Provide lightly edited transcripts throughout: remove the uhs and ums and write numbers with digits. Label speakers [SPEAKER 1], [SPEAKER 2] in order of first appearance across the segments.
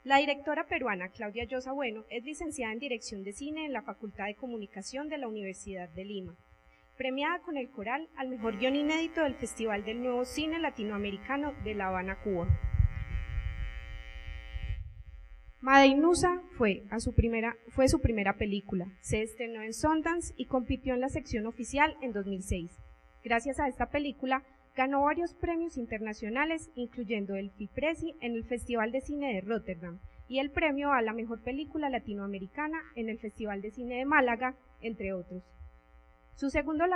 [SPEAKER 1] La directora peruana Claudia Llosa Bueno es licenciada en Dirección de Cine en la Facultad de Comunicación de la Universidad de Lima, premiada con el Coral al mejor guión inédito del Festival del Nuevo Cine Latinoamericano de La Habana, Cuba. Madeinusa fue su primera película, se estrenó en Sundance y compitió en la sección oficial en 2006. Gracias a esta película, ganó varios premios internacionales, incluyendo el FIPRESI en el Festival de Cine de Róterdam y el premio a la mejor película latinoamericana en el Festival de Cine de Málaga, entre otros. Su segundo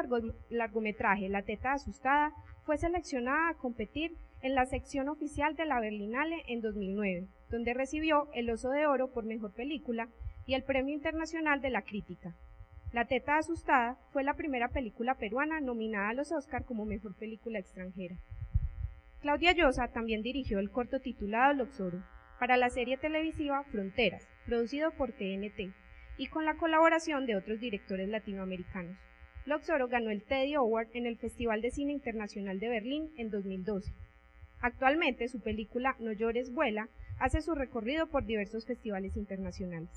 [SPEAKER 1] largometraje, La teta asustada, fue seleccionada a competir en la sección oficial de la Berlinale en 2009, donde recibió el Oso de Oro por mejor película y el Premio Internacional de la Crítica. La teta asustada fue la primera película peruana nominada a los Oscar como mejor película extranjera. Claudia Llosa también dirigió el corto titulado Loxoro para la serie televisiva Fronteras, producido por TNT, y con la colaboración de otros directores latinoamericanos. Loxoro ganó el Teddy Award en el Festival de Cine Internacional de Berlín en 2012. Actualmente, su película No llores, vuela hace su recorrido por diversos festivales internacionales.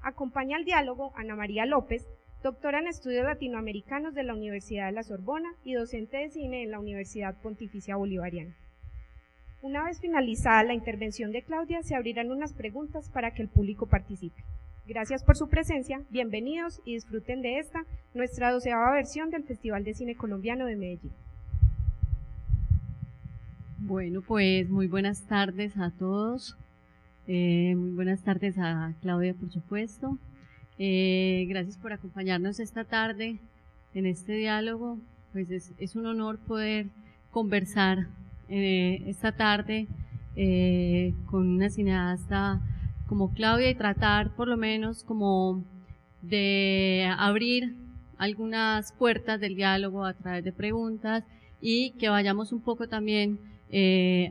[SPEAKER 1] Acompaña al diálogo Ana María López, doctora en estudios latinoamericanos de la Universidad de la Sorbona y docente de cine en la Universidad Pontificia Bolivariana. Una vez finalizada la intervención de Claudia, se abrirán unas preguntas para que el público participe. Gracias por su presencia, bienvenidos y disfruten de esta, nuestra 12ª versión del Festival de Cine Colombiano de Medellín.
[SPEAKER 2] Bueno, pues muy buenas tardes a todos, muy buenas tardes a Claudia, por supuesto. Gracias por acompañarnos esta tarde en este diálogo. Pues es un honor poder conversar esta tarde con una cineasta como Claudia y tratar por lo menos como de abrir algunas puertas del diálogo a través de preguntas y que vayamos un poco también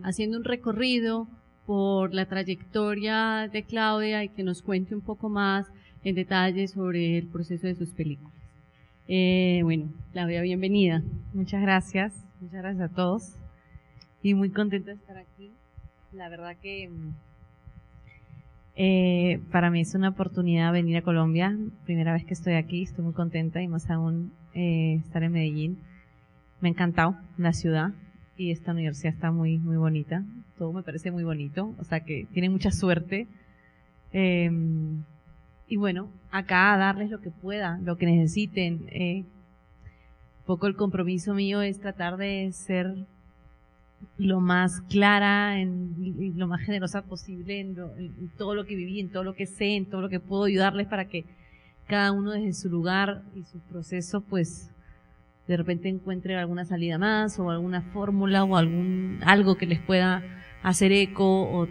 [SPEAKER 2] haciendo un recorrido por la trayectoria de Claudia y que nos cuente un poco más en detalle sobre el proceso de sus películas. Bueno, Claudia, bienvenida.
[SPEAKER 3] Muchas gracias a todos y muy contenta de estar aquí. La verdad que para mí es una oportunidad venir a Colombia, primera vez que estoy aquí, estoy muy contenta y más aún estar en Medellín. Me ha encantado la ciudad y esta universidad está muy, muy bonita, todo me parece muy bonito, o sea que tienen mucha suerte. Y bueno, acá a darles lo que pueda, lo que necesiten. Un poco el compromiso mío es tratar de ser lo más clara y lo más generosa posible en todo lo que viví, en todo lo que sé, en todo lo que puedo ayudarles para que cada uno desde su lugar y su proceso pues de repente encuentre alguna salida más o alguna fórmula o algo que les pueda hacer eco o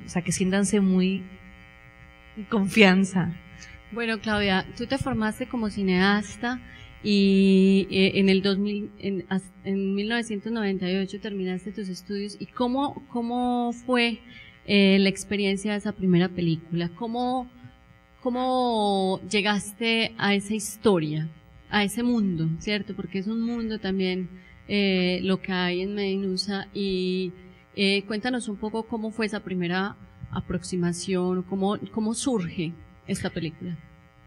[SPEAKER 3] sea que siéntanse muy en confianza.
[SPEAKER 2] Bueno, Claudia, tú te formaste como cineasta y en 1998 terminaste tus estudios. ¿Y cómo fue la experiencia de esa primera película? ¿Cómo llegaste a esa historia, a ese mundo, cierto? Porque es un mundo también lo que hay en Madeinusa. Y cuéntanos un poco cómo fue esa primera aproximación, cómo surge esta película.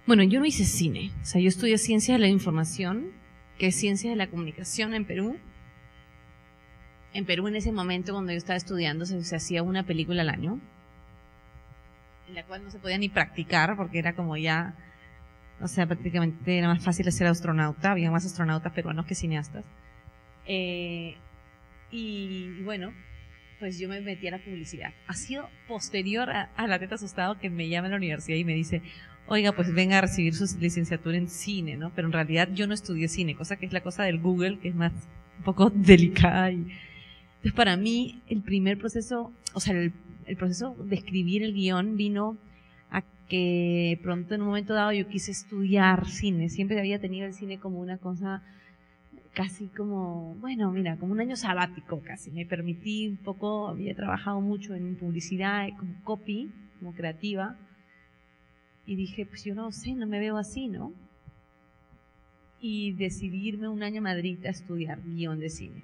[SPEAKER 3] Bueno, yo no hice cine, o sea, yo estudié Ciencias de la Información, que es Ciencias de la Comunicación en Perú. En Perú en ese momento cuando yo estaba estudiando se hacía una película al año, en la cual no se podía ni practicar porque era como ya, o sea, prácticamente era más fácil ser astronauta, había más astronautas peruanos que cineastas. Y bueno, pues yo me metí a la publicidad. Ha sido posterior a La teta asustada que me llama a la universidad y me dice, oiga, pues venga a recibir su licenciatura en cine, ¿no? Pero en realidad yo no estudié cine, cosa que es la cosa del Google, que es más un poco delicada. Entonces para mí el primer proceso, o sea, el proceso de escribir el guión vino a que pronto en un momento dado yo quise estudiar cine. Siempre había tenido el cine como una cosa casi como, bueno, mira, como un año sabático casi. Me permití un poco, había trabajado mucho en publicidad, como copy, como creativa. Y dije, pues yo no sé, no me veo así, ¿no? Y decidí irme un año a Madrid a estudiar guión de cine.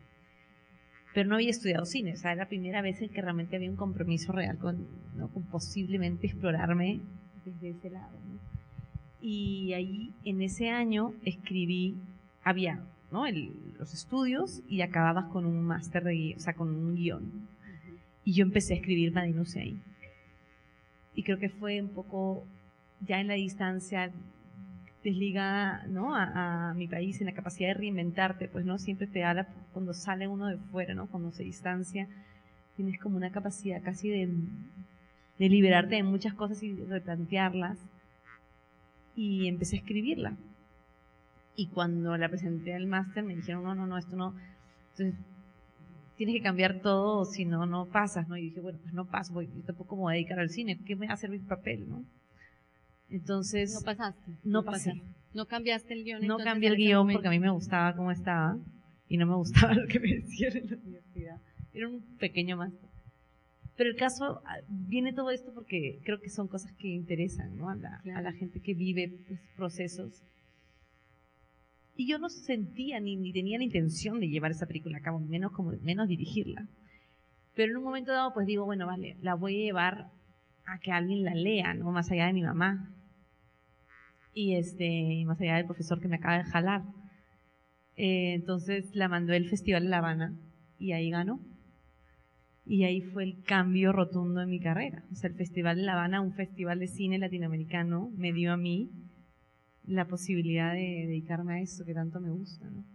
[SPEAKER 3] pero no había estudiado cine, o sea, era la primera vez en que realmente había un compromiso real con, ¿no? Con posiblemente explorarme desde ese lado, ¿no? Y ahí, en ese año, había, ¿no? Los estudios y acababas con un máster de guión, o sea, con un guión. Y yo empecé a escribir Madinuce ahí. Y creo que fue un poco ya en la distancia desligada, ¿no? a mi país, en la capacidad de reinventarte, pues, ¿no? Siempre te habla cuando sale uno de fuera, ¿no? Cuando se distancia, tienes como una capacidad casi de liberarte de muchas cosas y replantearlas. Y empecé a escribirla. Y cuando la presenté al máster me dijeron, no, esto no. Entonces, tienes que cambiar todo, o si no, no pasas, ¿no? Y dije, bueno, pues no paso, porque yo tampoco me voy a dedicar al cine, ¿qué me va a servir mi papel, no? Entonces...
[SPEAKER 2] No pasaste.
[SPEAKER 3] No pasé.
[SPEAKER 2] Pasaste. No cambiaste el guión.
[SPEAKER 3] No cambié el guión porque a mí me gustaba cómo estaba y no me gustaba lo que me decían en la universidad. Era un pequeño máster. Pero el caso, viene todo esto porque creo que son cosas que interesan, ¿no? A la gente que vive, pues, procesos. Y yo no sentía ni tenía la intención de llevar esa película a cabo, menos dirigirla. Pero en un momento dado, pues digo, bueno, vale, la voy a llevar a que alguien la lea, ¿no? Más allá de mi mamá. Y más allá del profesor que me acaba de jalar. Entonces la mandó al Festival de La Habana y ahí ganó. Y ahí fue el cambio rotundo en mi carrera. O sea, el Festival de La Habana, un festival de cine latinoamericano, me dio a mí la posibilidad de dedicarme a eso que tanto me gusta, ¿no?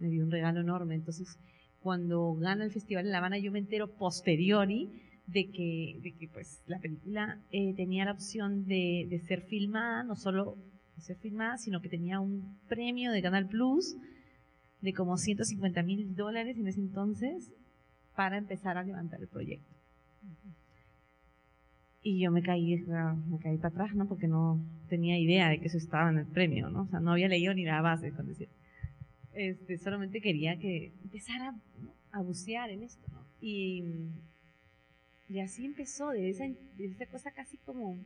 [SPEAKER 3] Me dio un regalo enorme. Entonces, cuando gana el Festival de La Habana, yo me entero posteriori de que pues la película tenía la opción de ser filmada, no solo de ser filmada, sino que tenía un premio de Canal Plus de como $150,000 en ese entonces para empezar a levantar el proyecto. Y yo me caí para atrás, ¿no? Porque no tenía idea de que eso estaba en el premio, ¿no? O sea, no había leído ni la base, con decir. Solamente quería que empezara, ¿no? A bucear en esto, ¿no? Y así empezó, de esa cosa casi como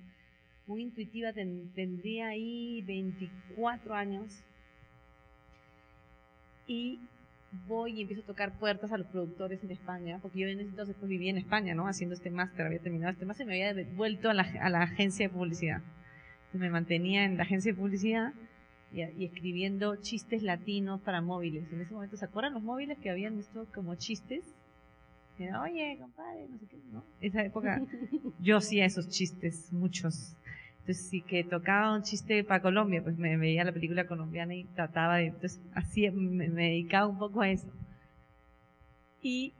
[SPEAKER 3] muy intuitiva. Tendría ahí 24 años y voy y empiezo a tocar puertas a los productores en España, porque yo en ese entonces pues vivía en España, ¿no? Haciendo este máster, había terminado este máster y me había vuelto a la agencia de publicidad. Entonces me mantenía en la agencia de publicidad y escribiendo chistes latinos para móviles. En ese momento, ¿se acuerdan los móviles que habían visto como chistes? Era, oye, compadre, no sé qué, ¿no? Esa época yo hacía esos chistes, muchos. Entonces, sí que tocaba un chiste para Colombia, pues me veía la película colombiana y trataba de... Entonces, así me dedicaba un poco a eso. Y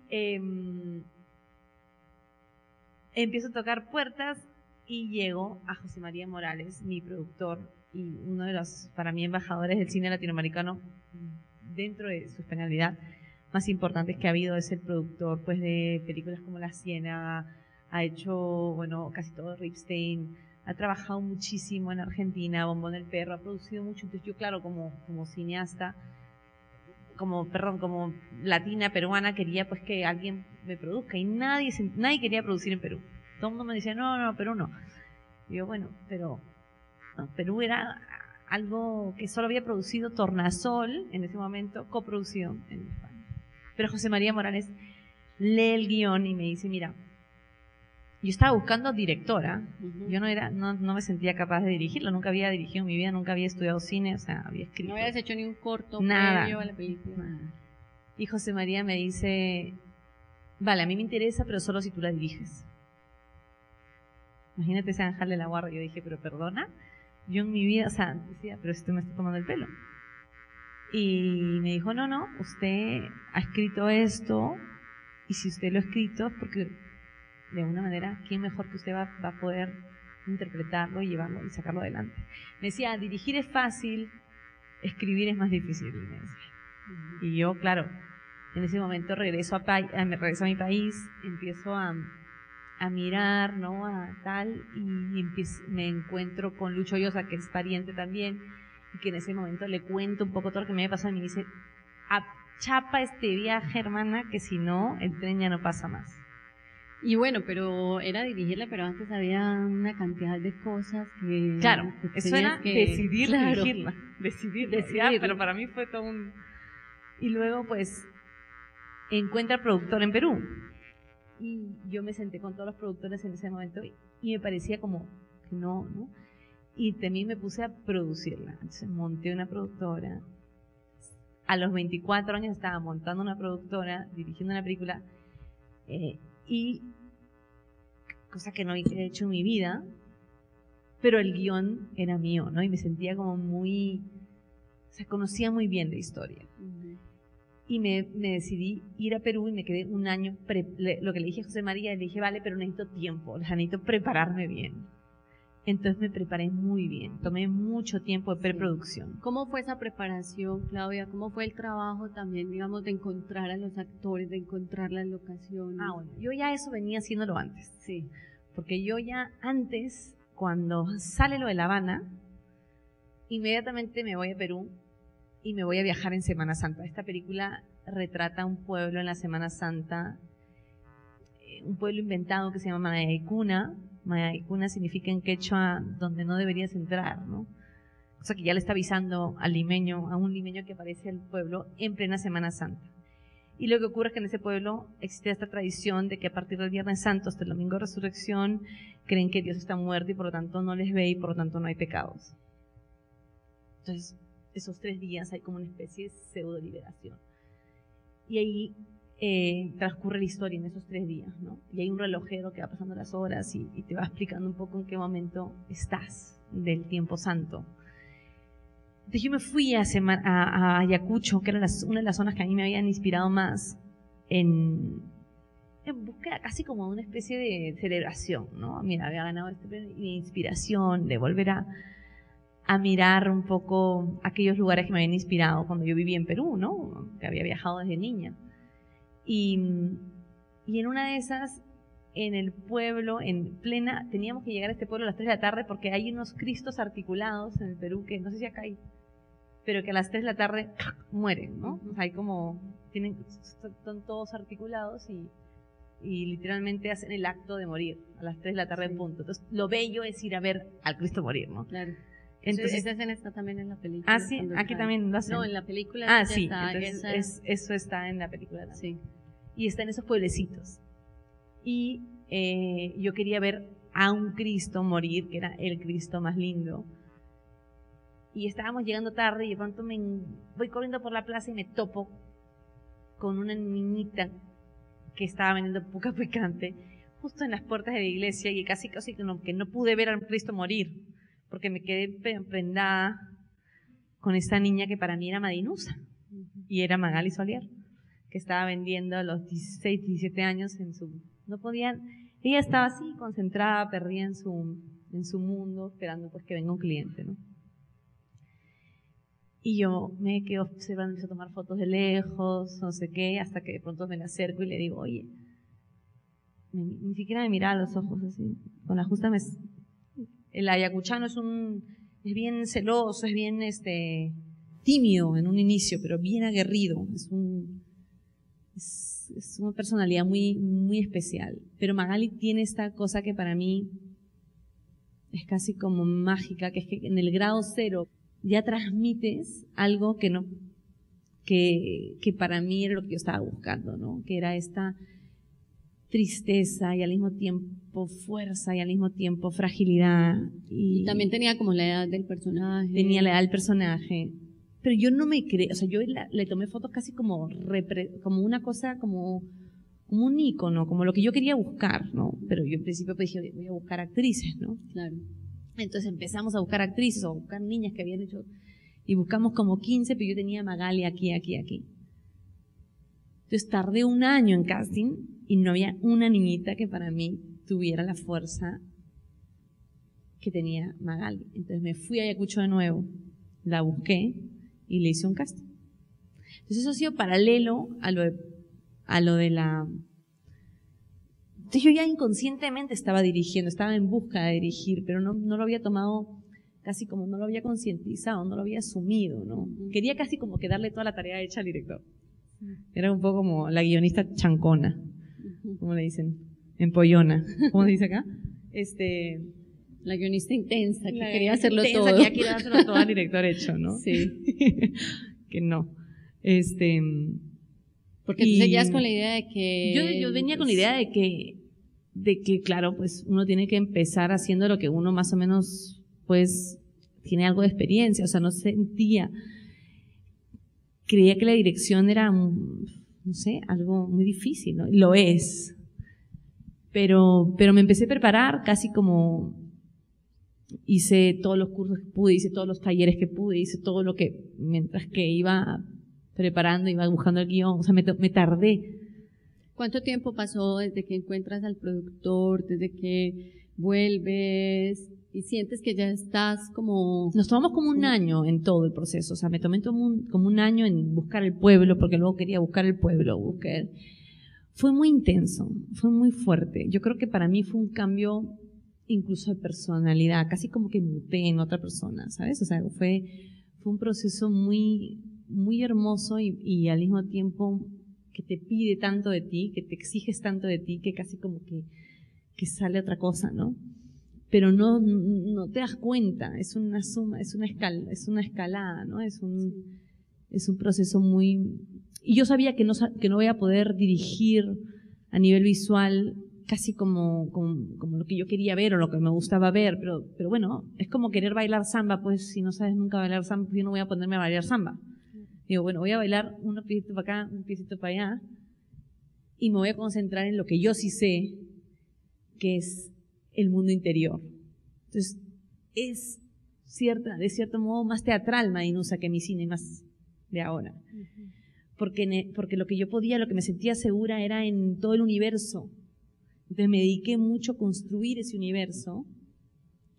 [SPEAKER 3] empiezo a tocar puertas y llego a José María Morales, mi productor y uno de los, para mí, embajadores del cine latinoamericano dentro de su españolidad más importantes que ha habido. Es el productor, pues, de películas como La Ciénaga, ha hecho, bueno, casi todo Ripstein, ha trabajado muchísimo en Argentina, Bombón el Perro, ha producido mucho. Entonces yo, claro, como cineasta, como latina, peruana, quería pues que alguien me produzca, y nadie quería producir en Perú. Todo el mundo me decía, no, Perú no. Y yo, bueno, pero no, Perú era algo que solo había producido Tornasol, en ese momento, coproducido en España. Pero José María Morales lee el guión y me dice, mira, yo estaba buscando directora, yo no me sentía capaz de dirigirlo, nunca había dirigido en mi vida, nunca había estudiado cine, o sea, había escrito.
[SPEAKER 2] No habías hecho ni un corto
[SPEAKER 3] nada,
[SPEAKER 2] previo a la película.
[SPEAKER 3] Nada. Y José María me dice, vale, a mí me interesa, pero solo si tú la diriges. Imagínate ese Ángel de la Guardia. Yo dije, pero perdona, yo en mi vida, o sea, decía, pero usted me está tomando el pelo. Y me dijo, no, usted ha escrito esto, y si usted lo ha escrito es porque de alguna manera, ¿quién mejor que usted va a poder interpretarlo y llevarlo y sacarlo adelante? Me decía, dirigir es fácil, escribir es más difícil. Me decía. Y yo, claro, en ese momento regreso a mi país, empiezo a mirar, ¿no? A tal, y me encuentro con Lucho Llosa, que es pariente también, y que en ese momento le cuento un poco todo lo que me había pasado, y me dice, chapa este viaje, hermana, que si no, el tren ya no pasa más.
[SPEAKER 2] Y bueno, pero era dirigirla, pero antes había una cantidad de cosas que...
[SPEAKER 3] Claro, eso era decidir dirigirla. Decidir.
[SPEAKER 2] Ya,
[SPEAKER 3] pero para mí fue todo un... Y luego, pues, encuentra productor en Perú. Y yo me senté con todos los productores en ese momento y me parecía como que no. Y también me puse a producirla. Entonces monté una productora. A los 24 años estaba montando una productora, dirigiendo una película, y cosa que no había hecho en mi vida, pero el guión era mío, ¿no? Y me sentía como conocía muy bien la historia. Y me decidí ir a Perú y me quedé un año, lo que le dije a José María, le dije, vale, pero necesito tiempo, necesito prepararme bien. Entonces me preparé muy bien, tomé mucho tiempo de preproducción.
[SPEAKER 2] ¿Cómo fue esa preparación, Claudia? ¿Cómo fue el trabajo también, digamos, de encontrar a los actores, de encontrar las locaciones?
[SPEAKER 3] Bueno, yo ya eso venía haciéndolo antes.
[SPEAKER 2] Sí.
[SPEAKER 3] Porque yo ya antes, cuando sale lo de La Habana, inmediatamente me voy a Perú y me voy a viajar en Semana Santa. Esta película retrata un pueblo en la Semana Santa, un pueblo inventado que se llama Mayaicuna. Mayaicuna significa en quechua donde no deberías entrar, ¿no? O sea que ya le está avisando a un limeño que aparece al pueblo en plena Semana Santa. Y lo que ocurre es que en ese pueblo existe esta tradición de que a partir del Viernes Santo hasta el Domingo de Resurrección creen que Dios está muerto y por lo tanto no les ve y por lo tanto no hay pecados. Entonces, esos 3 días hay como una especie de pseudo liberación. Y ahí transcurre la historia en esos 3 días, ¿no? Y hay un relojero que va pasando las horas y te va explicando un poco en qué momento estás del tiempo santo. Entonces yo me fui a Ayacucho, que era una de las zonas que a mí me habían inspirado más en búsqueda casi como una especie de celebración, ¿no? Mira, había ganado este premio de inspiración, de volver a mirar un poco aquellos lugares que me habían inspirado cuando yo vivía en Perú, ¿no? Que había viajado desde niña. Y en una de esas, en el pueblo, teníamos que llegar a este pueblo a las 3 de la tarde porque hay unos cristos articulados en el Perú que, no sé si acá hay, pero que a las 3 de la tarde mueren, ¿no? O sea, hay como, están todos articulados y literalmente hacen el acto de morir a las 3 de la tarde en punto. Entonces, lo bello es ir a ver al Cristo morir, ¿no?
[SPEAKER 2] Claro.
[SPEAKER 3] Entonces,
[SPEAKER 2] esa escena está también en la película.
[SPEAKER 3] Ah, sí, aquí también lo hacen.
[SPEAKER 2] No, en la película.
[SPEAKER 3] Ah, sí,
[SPEAKER 2] está,
[SPEAKER 3] entonces eso está en la película también.
[SPEAKER 2] Sí.
[SPEAKER 3] Y está en esos pueblecitos. Y yo quería ver a un Cristo morir, que era el Cristo más lindo. Y estábamos llegando tarde y de pronto voy corriendo por la plaza y me topo con una niñita que estaba vendiendo puca picante justo en las puertas de la iglesia y casi que no pude ver al Cristo morir porque me quedé prendada con esta niña que para mí era Madinusa y era Magali Solier, que estaba vendiendo a los 16, 17 años ella estaba así concentrada, perdida en su mundo, esperando pues que venga un cliente, ¿no? Y yo me quedo observando, empiezo a tomar fotos de lejos, no sé qué, hasta que de pronto me la acerco y le digo, oye, ni siquiera me miraba a los ojos así, con la justa el ayacuchano es bien celoso, es bien tímido en un inicio, pero bien aguerrido, es una personalidad muy, muy especial. Pero Magali tiene esta cosa que para mí es casi como mágica, que es que en el grado 0 ya transmites algo que para mí era lo que yo estaba buscando, ¿no? Que era esta tristeza y al mismo tiempo fuerza y al mismo tiempo fragilidad.
[SPEAKER 2] Y también tenía como la edad del personaje.
[SPEAKER 3] Tenía la edad del personaje. Pero yo no me creí, o sea, yo le tomé fotos casi como una cosa, como un ícono, como lo que yo quería buscar, ¿no? Pero yo en principio pues dije, voy a buscar actrices, ¿no?
[SPEAKER 2] Claro.
[SPEAKER 3] Entonces empezamos a buscar actrices o a buscar niñas que habían hecho, y buscamos como 15, pero yo tenía a Magali aquí. Entonces tardé un año en casting y no había una niñita que para mí tuviera la fuerza que tenía Magali. Entonces me fui a Ayacucho de nuevo, la busqué y le hice un casting. Entonces eso ha sido paralelo a lo de la... Entonces yo ya inconscientemente estaba dirigiendo, estaba en busca de dirigir, pero no lo había tomado casi como, no lo había concientizado, no lo había asumido, ¿no? Quería casi como que darle toda la tarea hecha al director. Era un poco como la guionista chancona, como le dicen, empollona, ¿cómo se dice acá?
[SPEAKER 2] La guionista intensa, que quería hacerlo todo.
[SPEAKER 3] Que ya quería hacerlo todo al director hecho, ¿no?
[SPEAKER 2] Sí.
[SPEAKER 3] Que no.
[SPEAKER 2] Porque tú seguías con la idea de que...
[SPEAKER 3] Yo venía con la idea de que, yo venía con la idea de que, claro, pues uno tiene que empezar haciendo lo que uno más o menos, pues, tiene algo de experiencia, o sea, no sentía, creía que la dirección era, no sé, algo muy difícil, ¿no? Lo es. Pero me empecé a preparar casi como, hice todos los cursos que pude, hice todos los talleres que pude, hice todo lo que, mientras que iba preparando, iba buscando el guión, o sea, me tardé.
[SPEAKER 2] ¿Cuánto tiempo pasó desde que encuentras al productor, desde que vuelves y sientes que ya estás como...
[SPEAKER 3] Nos tomamos como un año en todo el proceso, o sea, me tomé como un año en buscar el pueblo, porque luego quería buscar el pueblo, Fue muy intenso, fue muy fuerte. Yo creo que para mí fue un cambio incluso de personalidad, casi como que muté en otra persona, ¿sabes? O sea, fue un proceso muy, muy hermoso y al mismo tiempo que te pide tanto de ti, que te exiges tanto de ti, que casi como que sale otra cosa, ¿no? Pero no te das cuenta, es una suma, es una escalada, ¿no? Es un proceso muy... Y yo sabía que no voy a poder dirigir a nivel visual casi como lo que yo quería ver o lo que me gustaba ver, pero bueno, es como querer bailar samba, pues si no sabes nunca bailar samba, pues yo no voy a ponerme a bailar samba. Digo, bueno, voy a bailar un piecito para acá, un piecito para allá, y me voy a concentrar en lo que yo sí sé, que es el mundo interior. Entonces, es de cierto modo más teatral Madinusa que mi cine más de ahora. Porque lo que yo podía, lo que me sentía segura era en todo el universo. Entonces me dediqué mucho a construir ese universo,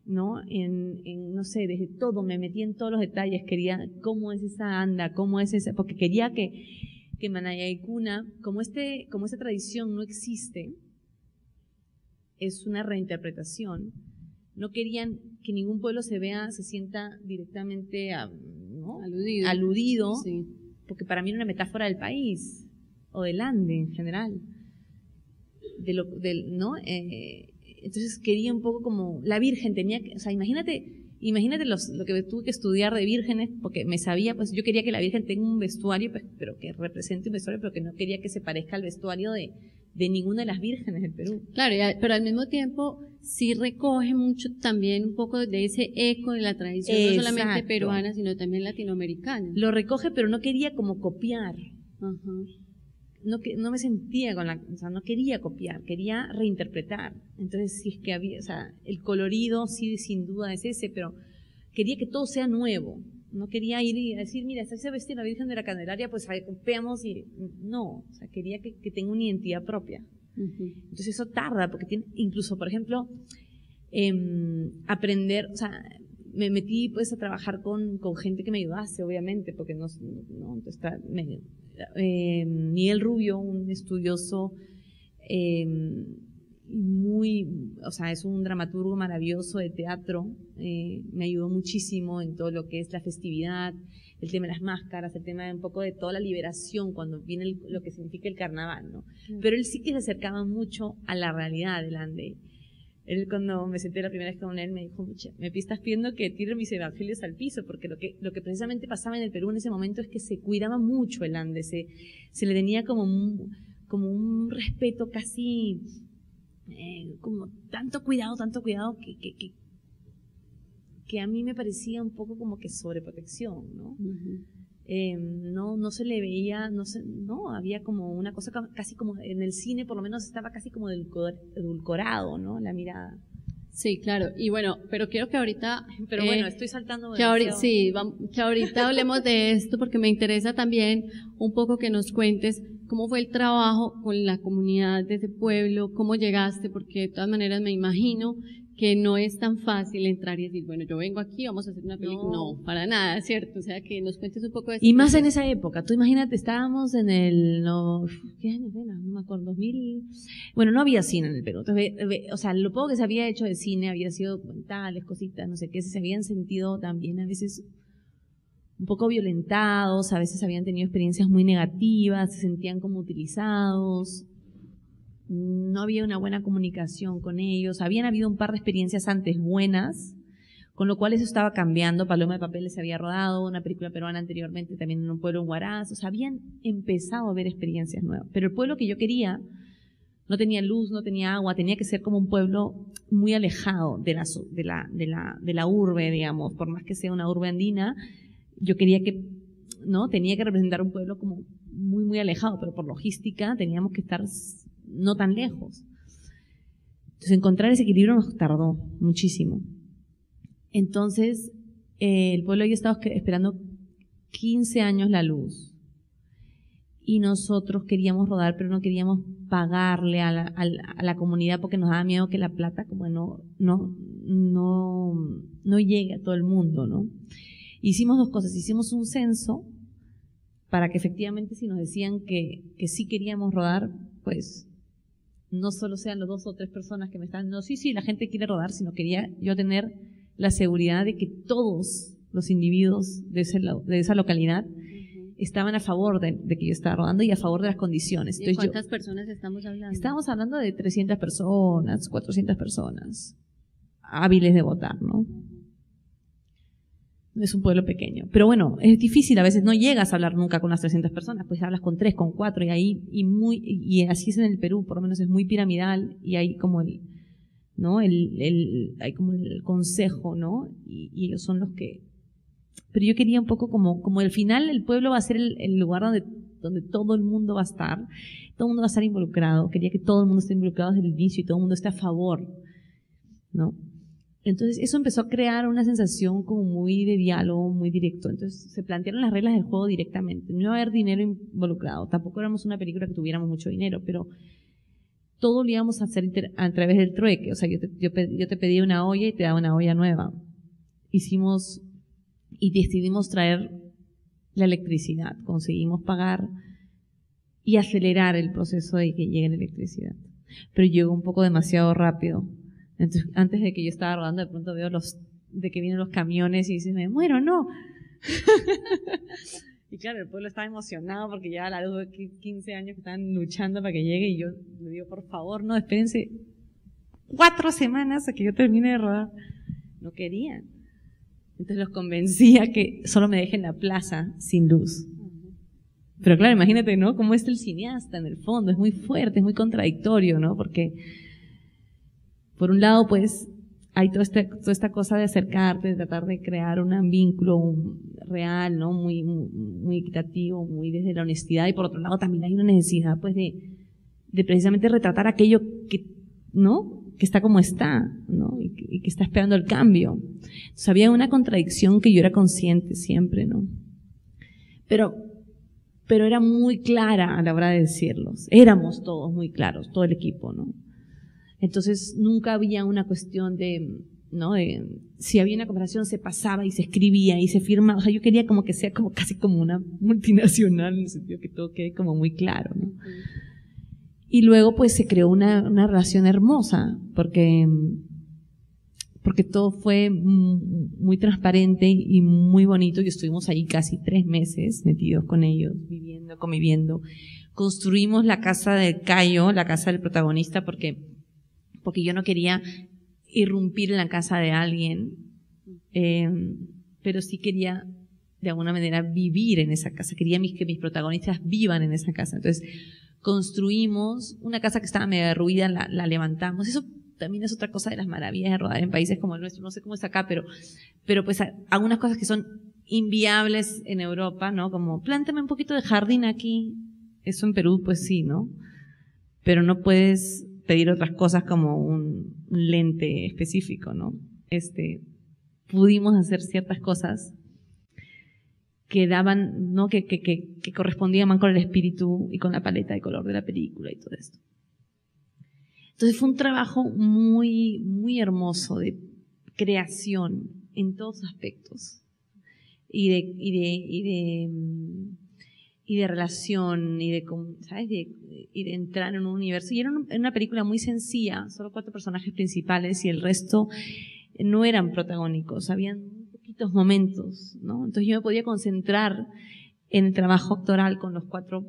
[SPEAKER 3] ¿no? No sé, desde todo, me metí en todos los detalles, quería cómo es esa anda, cómo es esa, porque quería que Manayaikuna, como esta tradición no existe, es una reinterpretación, no querían que ningún pueblo se sienta directamente ¿no? aludido,
[SPEAKER 2] sí.
[SPEAKER 3] Porque para mí era una metáfora del país, o del Ande en general, ¿no? Entonces quería un poco como, la Virgen tenía que, o sea, imagínate lo que tuve que estudiar de vírgenes, porque me sabía, pues yo quería que la Virgen tenga un vestuario, pues, pero que represente un vestuario, pero que no quería que se parezca al vestuario de ninguna de las vírgenes del Perú.
[SPEAKER 2] Claro, pero al mismo tiempo sí recoge mucho también un poco de ese eco de la tradición, no solamente peruana, sino también latinoamericana.
[SPEAKER 3] Lo recoge, pero no quería como copiar.
[SPEAKER 2] Ajá.
[SPEAKER 3] No me sentía o sea, no quería copiar, quería reinterpretar. Entonces, si es que había, o sea, el colorido sí, sin duda es ese, pero quería que todo sea nuevo. No quería ir y decir, mira, esta se veste la Virgen de la Candelaria, pues veamos y no, o sea, quería que tenga una identidad propia. Entonces eso tarda, porque tiene, incluso, por ejemplo, aprender, o sea, me metí pues a trabajar con gente que me ayudase, obviamente, porque no está Miguel Rubio, un estudioso o sea, es un dramaturgo maravilloso de teatro, me ayudó muchísimo en todo lo que es la festividad, el tema de las máscaras, el tema de un poco de toda la liberación cuando viene lo que significa el carnaval, ¿no? Pero él sí que se acercaba mucho a la realidad del Ande. Él, cuando me senté la primera vez con él, me dijo, me estás pidiendo que tire mis evangelios al piso, porque lo que precisamente pasaba en el Perú en ese momento es que se cuidaba mucho el Ande, se le tenía como un respeto casi, como tanto cuidado que a mí me parecía un poco como que sobreprotección, ¿no? No se le veía, no, había como una cosa casi como en el cine, por lo menos estaba casi como edulcorado, ¿no? La mirada.
[SPEAKER 2] Sí, claro. Y bueno, pero quiero que ahorita...
[SPEAKER 3] Pero bueno, estoy saltando...
[SPEAKER 2] que ahorita hablemos de esto, porque me interesa también un poco que nos cuentes cómo fue el trabajo con la comunidad de ese pueblo, cómo llegaste, porque de todas maneras me imagino que no es tan fácil entrar y decir, bueno, yo vengo aquí, vamos a hacer una película. No, para nada, ¿cierto? O sea, que nos cuentes un poco de eso.
[SPEAKER 3] Y más en esa época. Tú imagínate, estábamos en ¿qué año era? No me acuerdo, 2000. Bueno, no había cine en el Perú. Entonces, o sea, lo poco que se había hecho de cine había sido documentales, cositas, no sé qué, se habían sentido también a veces un poco violentados, a veces habían tenido experiencias muy negativas, se sentían como utilizados. No había una buena comunicación con ellos, habían habido un par de experiencias antes buenas, Con lo cual eso estaba cambiando. Paloma de Papeles se había rodado, una película peruana anteriormente también en un pueblo en Huaraz. O sea, habían empezado a ver experiencias nuevas. Pero el pueblo que yo quería no tenía luz, no tenía agua, tenía que ser como un pueblo muy alejado de la urbe, digamos. Por más que sea una urbe andina, yo quería que, ¿no? Tenía que representar un pueblo como muy, muy alejado, pero por logística teníamos que estar no tan lejos. Entonces encontrar ese equilibrio nos tardó muchísimo. Entonces, el pueblo había estado esperando 15 años la luz. Y nosotros queríamos rodar, pero no queríamos pagarle a la comunidad porque nos daba miedo que la plata como no llegue a todo el mundo, ¿no? Hicimos dos cosas. Hicimos un censo para que efectivamente si nos decían que sí queríamos rodar, pues no solo sean las 2 o 3 personas que me están, no, sí, la gente quiere rodar, sino quería yo tener la seguridad de que todos los individuos de esa localidad estaban a favor de que yo estaba rodando y a favor de las condiciones.
[SPEAKER 2] ¿De cuántas personas estamos hablando?
[SPEAKER 3] Estábamos hablando de 300 personas, 400 personas hábiles de votar, ¿no? Es un pueblo pequeño. Pero bueno, es difícil, a veces no llegas a hablar nunca con las 300 personas, pues hablas con 3, con 4 y así es en el Perú, por lo menos es muy piramidal y hay como hay como el consejo, ¿no? Y ellos son los que... Pero yo quería un poco como al final el pueblo va a ser el lugar donde todo el mundo va a estar, todo el mundo va a estar involucrado, quería que todo el mundo esté involucrado desde el inicio y todo el mundo esté a favor, ¿no? Entonces eso empezó a crear una sensación como muy de diálogo, muy directo. Entonces se plantearon las reglas del juego directamente, no iba a haber dinero involucrado, tampoco éramos una película que tuviéramos mucho dinero, pero todo lo íbamos a hacer a través del trueque. O sea, yo te pedía una olla y te daba una olla nueva. Hicimos y decidimos traer la electricidad, conseguimos pagar y acelerar el proceso de que llegue la electricidad. Pero llegó un poco demasiado rápido. Entonces, antes de que yo estaba rodando, de pronto veo de que vienen los camiones y dicen, me muero, no. Y claro, el pueblo estaba emocionado porque ya la luz de 15 años que estaban luchando para que llegue y yo le digo, por favor, no, espérense 4 semanas a que yo termine de rodar. No querían. Entonces los convencía que solo me dejen la plaza sin luz. Pero claro, imagínate, ¿no? Cómo es el cineasta en el fondo, es muy fuerte, es muy contradictorio, ¿no? Porque por un lado, pues, hay toda esta cosa de acercarte, de tratar de crear un vínculo real, ¿no? Muy, muy, muy equitativo, muy desde la honestidad, y por otro lado también hay una necesidad, pues, de precisamente retratar aquello que, ¿no? Que está como está, ¿no? Y que está esperando el cambio. Entonces había una contradicción que yo era consciente siempre, ¿no? Pero era muy clara a la hora de decirlos. Éramos todos muy claros, todo el equipo, ¿no? Entonces nunca había una cuestión ¿no? Si había una conversación se pasaba y se escribía y se firmaba. O sea, yo quería como que sea como casi como una multinacional, en el sentido que todo quede como muy claro, ¿no? Y luego pues se creó una relación hermosa, porque todo fue muy transparente y muy bonito, y estuvimos ahí casi 3 meses metidos con ellos, viviendo, conviviendo. Construimos la casa del Cayo, la casa del protagonista, porque yo no quería irrumpir en la casa de alguien, pero sí quería de alguna manera vivir en esa casa, quería que mis protagonistas vivan en esa casa. Entonces construimos una casa que estaba medio derruida, la levantamos. Eso también es otra cosa de las maravillas de rodar en países como el nuestro. No sé cómo es acá, pero pues algunas cosas que son inviables en Europa, ¿no? Como, plántame un poquito de jardín aquí. Eso en Perú, pues sí, ¿no? Pero no puedes pedir otras cosas como un lente específico, ¿no? Pudimos hacer ciertas cosas que daban, ¿no? Que correspondían más con el espíritu y con la paleta de color de la película y todo esto. Entonces fue un trabajo muy, muy hermoso de creación en todos aspectos y de relación y de, ¿sabes? Y de entrar en un universo. Y era una película muy sencilla, solo 4 personajes principales y el resto no eran protagónicos, habían poquitos momentos, ¿no? Entonces yo me podía concentrar en el trabajo actoral con los 4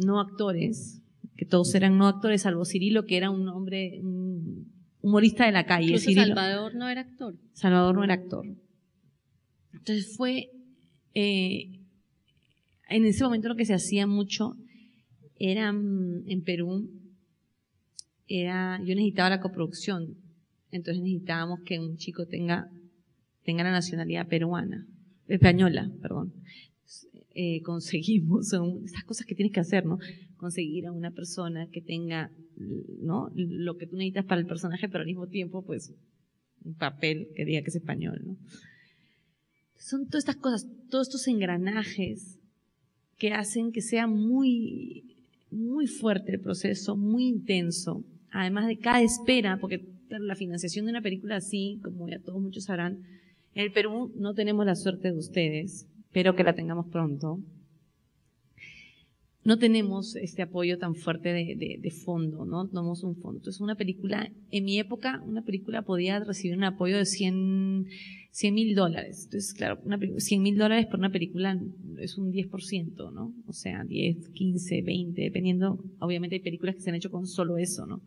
[SPEAKER 3] no actores, que todos eran no actores, salvo Cirilo, que era un hombre, un humorista de la calle.
[SPEAKER 2] Incluso
[SPEAKER 3] Cirilo.
[SPEAKER 2] Salvador no era actor.
[SPEAKER 3] Salvador no era actor. Entonces fue, en ese momento lo que se hacía mucho era, en Perú, yo necesitaba la coproducción, entonces necesitábamos que un chico tenga la nacionalidad española, perdón. Conseguimos, son estas cosas que tienes que hacer, ¿no? Conseguir a una persona que tenga, ¿no?, lo que tú necesitas para el personaje, pero al mismo tiempo, pues, un papel que diga que es español, ¿no? Son todas estas cosas, todos estos engranajes que hacen que sea muy, muy fuerte el proceso, muy intenso, además de cada espera, porque la financiación de una película así, como ya todos muchos sabrán, en el Perú no tenemos la suerte de ustedes, espero que la tengamos pronto. No tenemos este apoyo tan fuerte de fondo, ¿no? No tenemos un fondo. Entonces, una película, en mi época, una película podía recibir un apoyo de $100,000. Entonces, claro, $100,000 por una película es un 10%, ¿no? O sea, 10, 15, 20, dependiendo. Obviamente hay películas que se han hecho con solo eso, ¿no?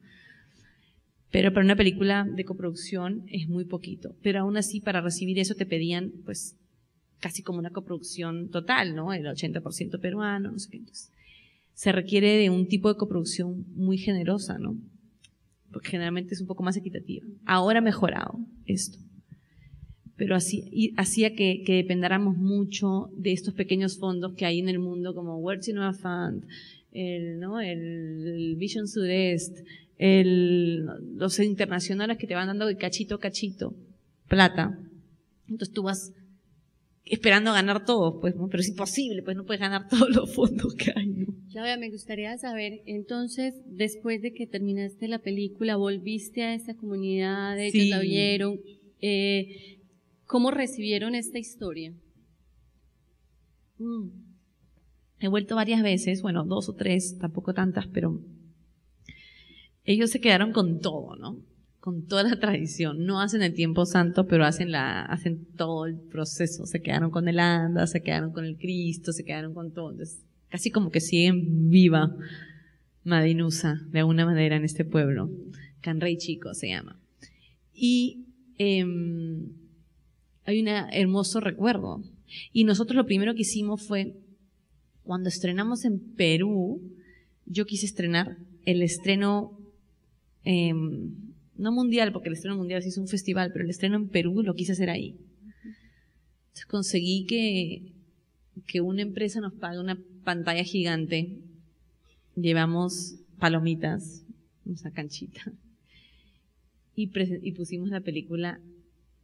[SPEAKER 3] Pero para una película de coproducción es muy poquito. Pero aún así, para recibir eso te pedían, pues, casi como una coproducción total, ¿no? El 80% peruano, no sé qué. Entonces, se requiere de un tipo de coproducción muy generosa, ¿no? Porque generalmente es un poco más equitativa. Ahora ha mejorado esto. Pero hacía que dependáramos mucho de estos pequeños fondos que hay en el mundo, como World Cinema Fund, el Vision Sudest, los internacionales que te van dando de cachito a cachito plata. Entonces tú vas esperando ganar todo, pues, ¿no? Pero es imposible, pues no puedes ganar todos los fondos que hay, ¿no?
[SPEAKER 2] Claudia, me gustaría saber, entonces, después de que terminaste la película, volviste a esta comunidad, ellos
[SPEAKER 3] Sí.
[SPEAKER 2] la vieron, ¿cómo recibieron esta historia?
[SPEAKER 3] He vuelto varias veces, bueno, 2 o 3, tampoco tantas, pero ellos se quedaron con todo, ¿no? Con toda la tradición. No hacen el tiempo santo, pero hacen todo el proceso. Se quedaron con el anda, se quedaron con el Cristo, se quedaron con todo. Entonces, casi como que siguen viva Madinusa de alguna manera en este pueblo. Canrey Chico se llama. Y hay un hermoso recuerdo. Y nosotros lo primero que hicimos fue, cuando estrenamos en Perú, yo quise estrenar el estreno, no mundial, porque el estreno mundial sí es un festival, pero el estreno en Perú lo quise hacer ahí. Entonces conseguí que una empresa nos pague una pantalla gigante. Llevamos palomitas, una canchita, y pusimos la película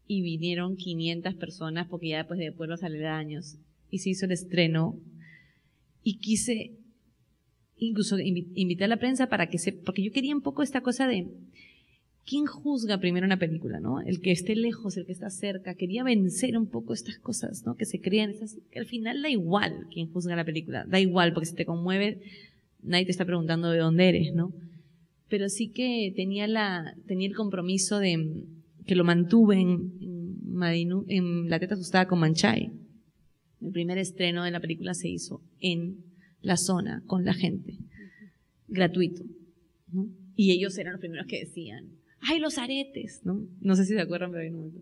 [SPEAKER 3] y vinieron 500 personas, porque ya después de pueblos aledaños, y se hizo el estreno. Y quise incluso invitar a la prensa para porque yo quería un poco esta cosa de ¿quién juzga primero una película, no? El que esté lejos, el que está cerca. Quería vencer un poco estas cosas, ¿no? Que se crean, que al final da igual quién juzga la película, da igual, porque si te conmueve, nadie te está preguntando de dónde eres, ¿no? Pero sí que tenía el compromiso que lo mantuve en La Teta Asustada con Manchay. El primer estreno de la película se hizo en la zona, con la gente, gratuito, ¿no? Y ellos eran los primeros que decían, ¡ay, los aretes! No sé si se acuerdan, pero hay un momento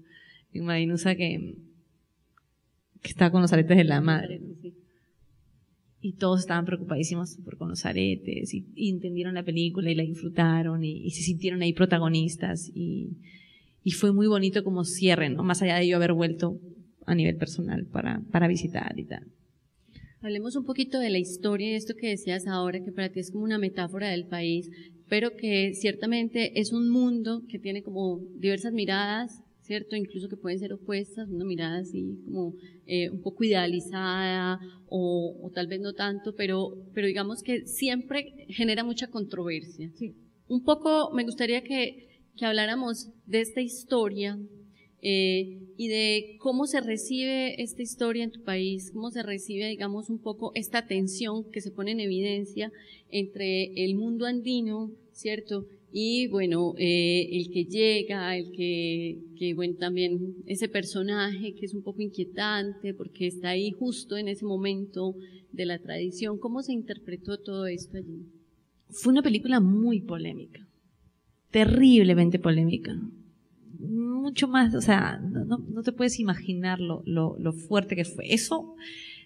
[SPEAKER 3] en Madinusa que estaba con los aretes de la madre, ¿no? Y todos estaban preocupadísimos con los aretes, y entendieron la película y la disfrutaron, y se sintieron ahí protagonistas, y fue muy bonito como cierre, ¿no? Más allá de yo haber vuelto a nivel personal para visitar y tal.
[SPEAKER 2] Hablemos un poquito de la historia y esto que decías ahora, que para ti es como una metáfora del país, pero que ciertamente es un mundo que tiene como diversas miradas, ¿cierto? Incluso que pueden ser opuestas, una mirada así como un poco idealizada o tal vez no tanto, pero digamos que siempre genera mucha controversia.
[SPEAKER 1] Sí.
[SPEAKER 2] Un poco me gustaría que habláramos de esta historia y de cómo se recibe esta historia en tu país, cómo se recibe, digamos, un poco esta tensión que se pone en evidencia entre el mundo andino, ¿cierto? Y bueno, el que llega, el que bueno, también ese personaje que es un poco inquietante porque está ahí justo en ese momento de la tradición. ¿Cómo se interpretó todo esto allí?
[SPEAKER 3] Fue una película muy polémica. terriblemente polémica. Mucho más, o sea, no te puedes imaginar lo fuerte que fue. Eso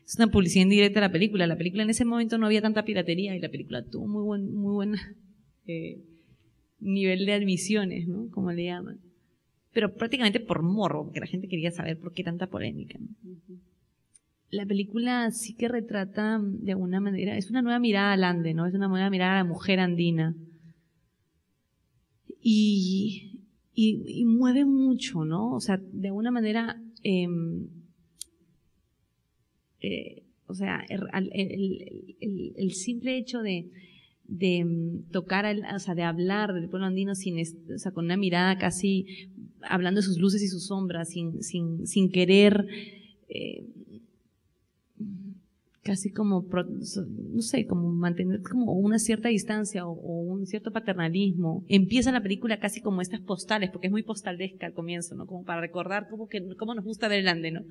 [SPEAKER 3] es una publicidad indirecta de la película. La película en ese momento no había tanta piratería y la película tuvo muy buen nivel de admisiones, ¿no? Como le llaman. Pero prácticamente por morbo, porque la gente quería saber por qué tanta polémica, ¿no? La película sí que retrata de alguna manera, es una nueva mirada al Ande, ¿no? Es una nueva mirada a la mujer andina. Y mueve mucho, ¿no? O sea, de alguna manera, o sea, el simple hecho de tocar, o sea, de hablar del pueblo andino o sea, con una mirada casi hablando de sus luces y sus sombras, sin querer, casi como, no sé, como mantener como una cierta distancia o un cierto paternalismo. Empieza la película casi como estas postales, porque es muy postalesca al comienzo, ¿no? Como para recordar cómo nos gusta ver el Ande, ¿no?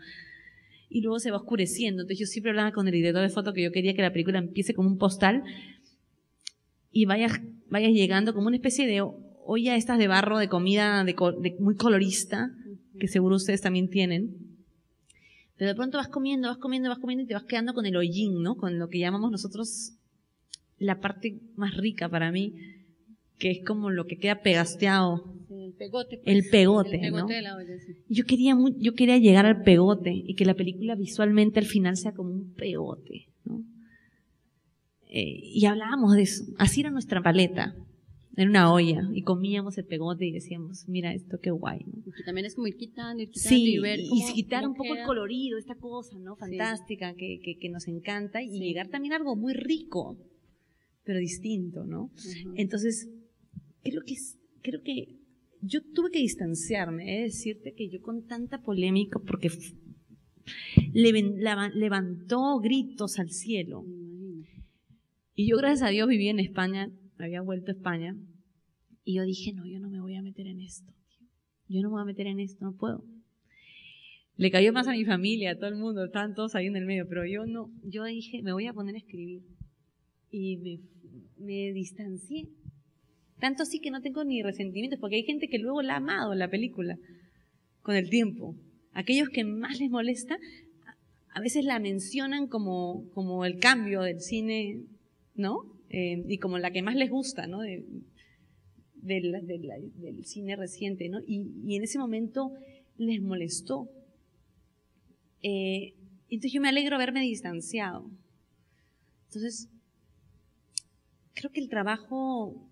[SPEAKER 3] Y luego se va oscureciendo. Entonces yo siempre hablaba con el director de foto que yo quería que la película empiece como un postal y vayas llegando como una especie de olla estas de barro, de comida muy colorista, que seguro ustedes también tienen. Pero de pronto vas comiendo y te vas quedando con el hollín, ¿no? Con lo que llamamos nosotros la parte más rica para mí, que es como lo que queda pegasteado.
[SPEAKER 2] El pegote. Pues,
[SPEAKER 3] el pegote, ¿no?
[SPEAKER 2] De la olla, sí.
[SPEAKER 3] Yo quería llegar al pegote y que la película visualmente al final sea como un pegote, ¿no? Y hablábamos de eso. Así era nuestra paleta. En una olla, y comíamos el pegote y decíamos, mira esto, qué guay, ¿no?
[SPEAKER 2] Y también es como ir quitando
[SPEAKER 3] sí,
[SPEAKER 2] y ver
[SPEAKER 3] y quitar un poco
[SPEAKER 2] queda.
[SPEAKER 3] El colorido, esta cosa, ¿no? Fantástica, sí. que nos encanta, y llegar también a algo muy rico, pero distinto, ¿no? Entonces, creo que yo tuve que distanciarme, decirte que yo con tanta polémica, porque levantó gritos al cielo. Y yo, gracias a Dios, viví en España, había vuelto a España, y yo dije, no, yo no me voy a meter en esto, tío. Yo no me voy a meter en esto, no puedo. Le cayó más a mi familia, a todo el mundo, estaban todos ahí en el medio, pero yo no, yo dije, me voy a poner a escribir. Y me distancié. Tanto así que no tengo ni resentimientos, porque hay gente que luego la ha amado la película, con el tiempo. Aquellos que más les molesta, a veces la mencionan como el cambio del cine, ¿no? Y como la que más les gusta, ¿no? Del cine reciente, ¿no? Y en ese momento les molestó. Entonces yo me alegro haberme distanciado. Entonces, creo que el trabajo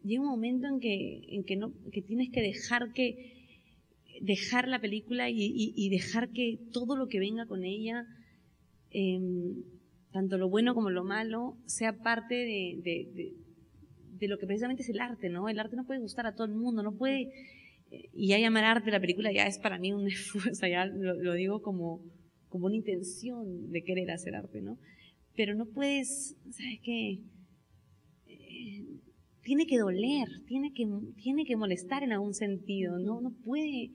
[SPEAKER 3] llega un momento en que tienes que dejar la película y dejar que todo lo que venga con ella, tanto lo bueno como lo malo, sea parte de lo que precisamente es el arte, ¿no? El arte no puede gustar a todo el mundo, no puede, y ya llamar arte la película ya es para mí un esfuerzo, ya lo digo como una intención de querer hacer arte, ¿no? Pero no puedes, ¿sabes qué? Tiene que doler, tiene que molestar en algún sentido, ¿no? No puede.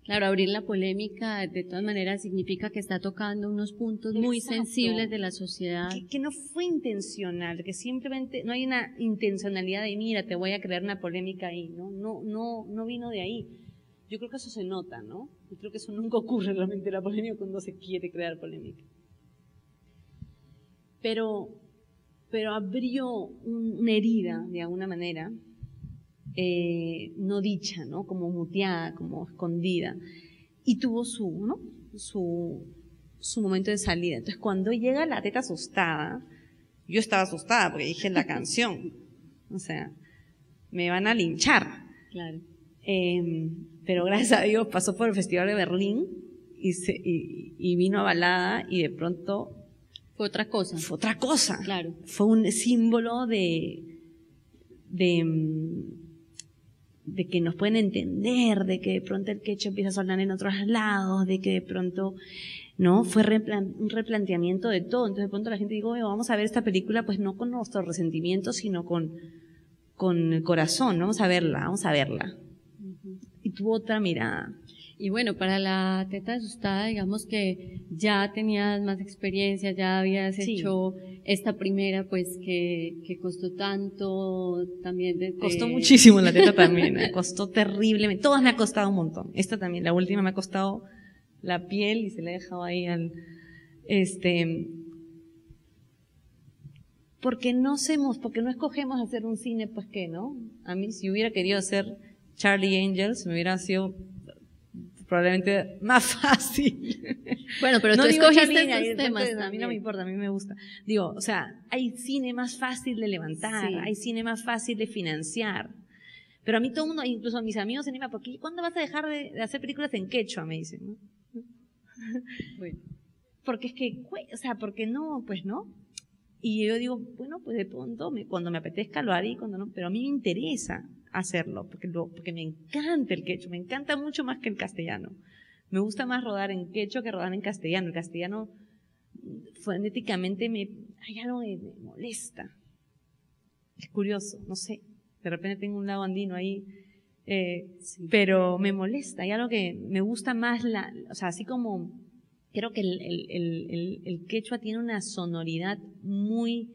[SPEAKER 2] Claro, abrir la polémica de todas maneras significa que está tocando unos puntos muy sensibles de la sociedad.
[SPEAKER 3] Que no fue intencional, que simplemente no hay una intencionalidad de mira, te voy a crear una polémica ahí, no vino de ahí. Yo creo que eso se nota, ¿no? Yo creo que eso nunca ocurre realmente la polémica cuando se quiere crear polémica. Pero abrió una herida de alguna manera, no dicha, ¿no? Como muteada, como escondida, y tuvo su momento de salida. Entonces, cuando llega La Teta Asustada, yo estaba asustada porque dije la canción, o sea, me van a linchar.
[SPEAKER 2] Claro.
[SPEAKER 3] Pero gracias a Dios pasó por el Festival de Berlín y vino avalada, y de pronto
[SPEAKER 2] fue otra cosa.
[SPEAKER 3] Fue otra cosa.
[SPEAKER 2] Claro.
[SPEAKER 3] Fue un símbolo de que nos pueden entender, de que de pronto el quechua empieza a sonar en otros lados, de que de pronto, ¿no? Fue un replanteamiento de todo. Entonces de pronto la gente dijo, vamos a ver esta película, pues no con nuestros resentimientos, sino con el corazón, ¿no? Vamos a verla. Y tuvo otra mirada.
[SPEAKER 2] Y bueno, para La Teta Asustada, digamos que ya tenías más experiencia, ya habías hecho esta primera, pues, que costó tanto también desde...
[SPEAKER 3] Costó muchísimo la teta también, costó terriblemente. Todas me ha costado un montón. Esta también, la última me ha costado la piel y se la he dejado ahí al... porque no escogemos hacer un cine, pues qué, ¿no? A mí, si hubiera querido hacer Charlie Angels, me hubiera sido probablemente más fácil.
[SPEAKER 2] Bueno, pero
[SPEAKER 3] no
[SPEAKER 2] tú escogiste
[SPEAKER 3] Charlie,
[SPEAKER 2] estos temas
[SPEAKER 3] a mí no me importa, a mí me gusta. Digo, o sea, hay cine más fácil de levantar,
[SPEAKER 2] Sí.
[SPEAKER 3] hay cine más fácil de financiar. Pero a mí todo el mundo, incluso a mis amigos en Lima, ¿cuándo vas a dejar de hacer películas en quechua? Me dicen, ¿no?
[SPEAKER 2] Bueno.
[SPEAKER 3] Porque es que, o sea, porque no, pues no. Y yo digo, bueno, pues de pronto, cuando me apetezca lo haré, cuando no, pero a mí me interesa hacerlo, porque me encanta el quechua, me encanta mucho más que el castellano. Me gusta más rodar en quechua que rodar en castellano. El castellano, fonéticamente, hay algo que me molesta. Es curioso, no sé, de repente tengo un lado andino ahí,
[SPEAKER 2] Sí.
[SPEAKER 3] pero me molesta, hay algo que me gusta más, o sea, así como... Creo que el quechua tiene una sonoridad muy,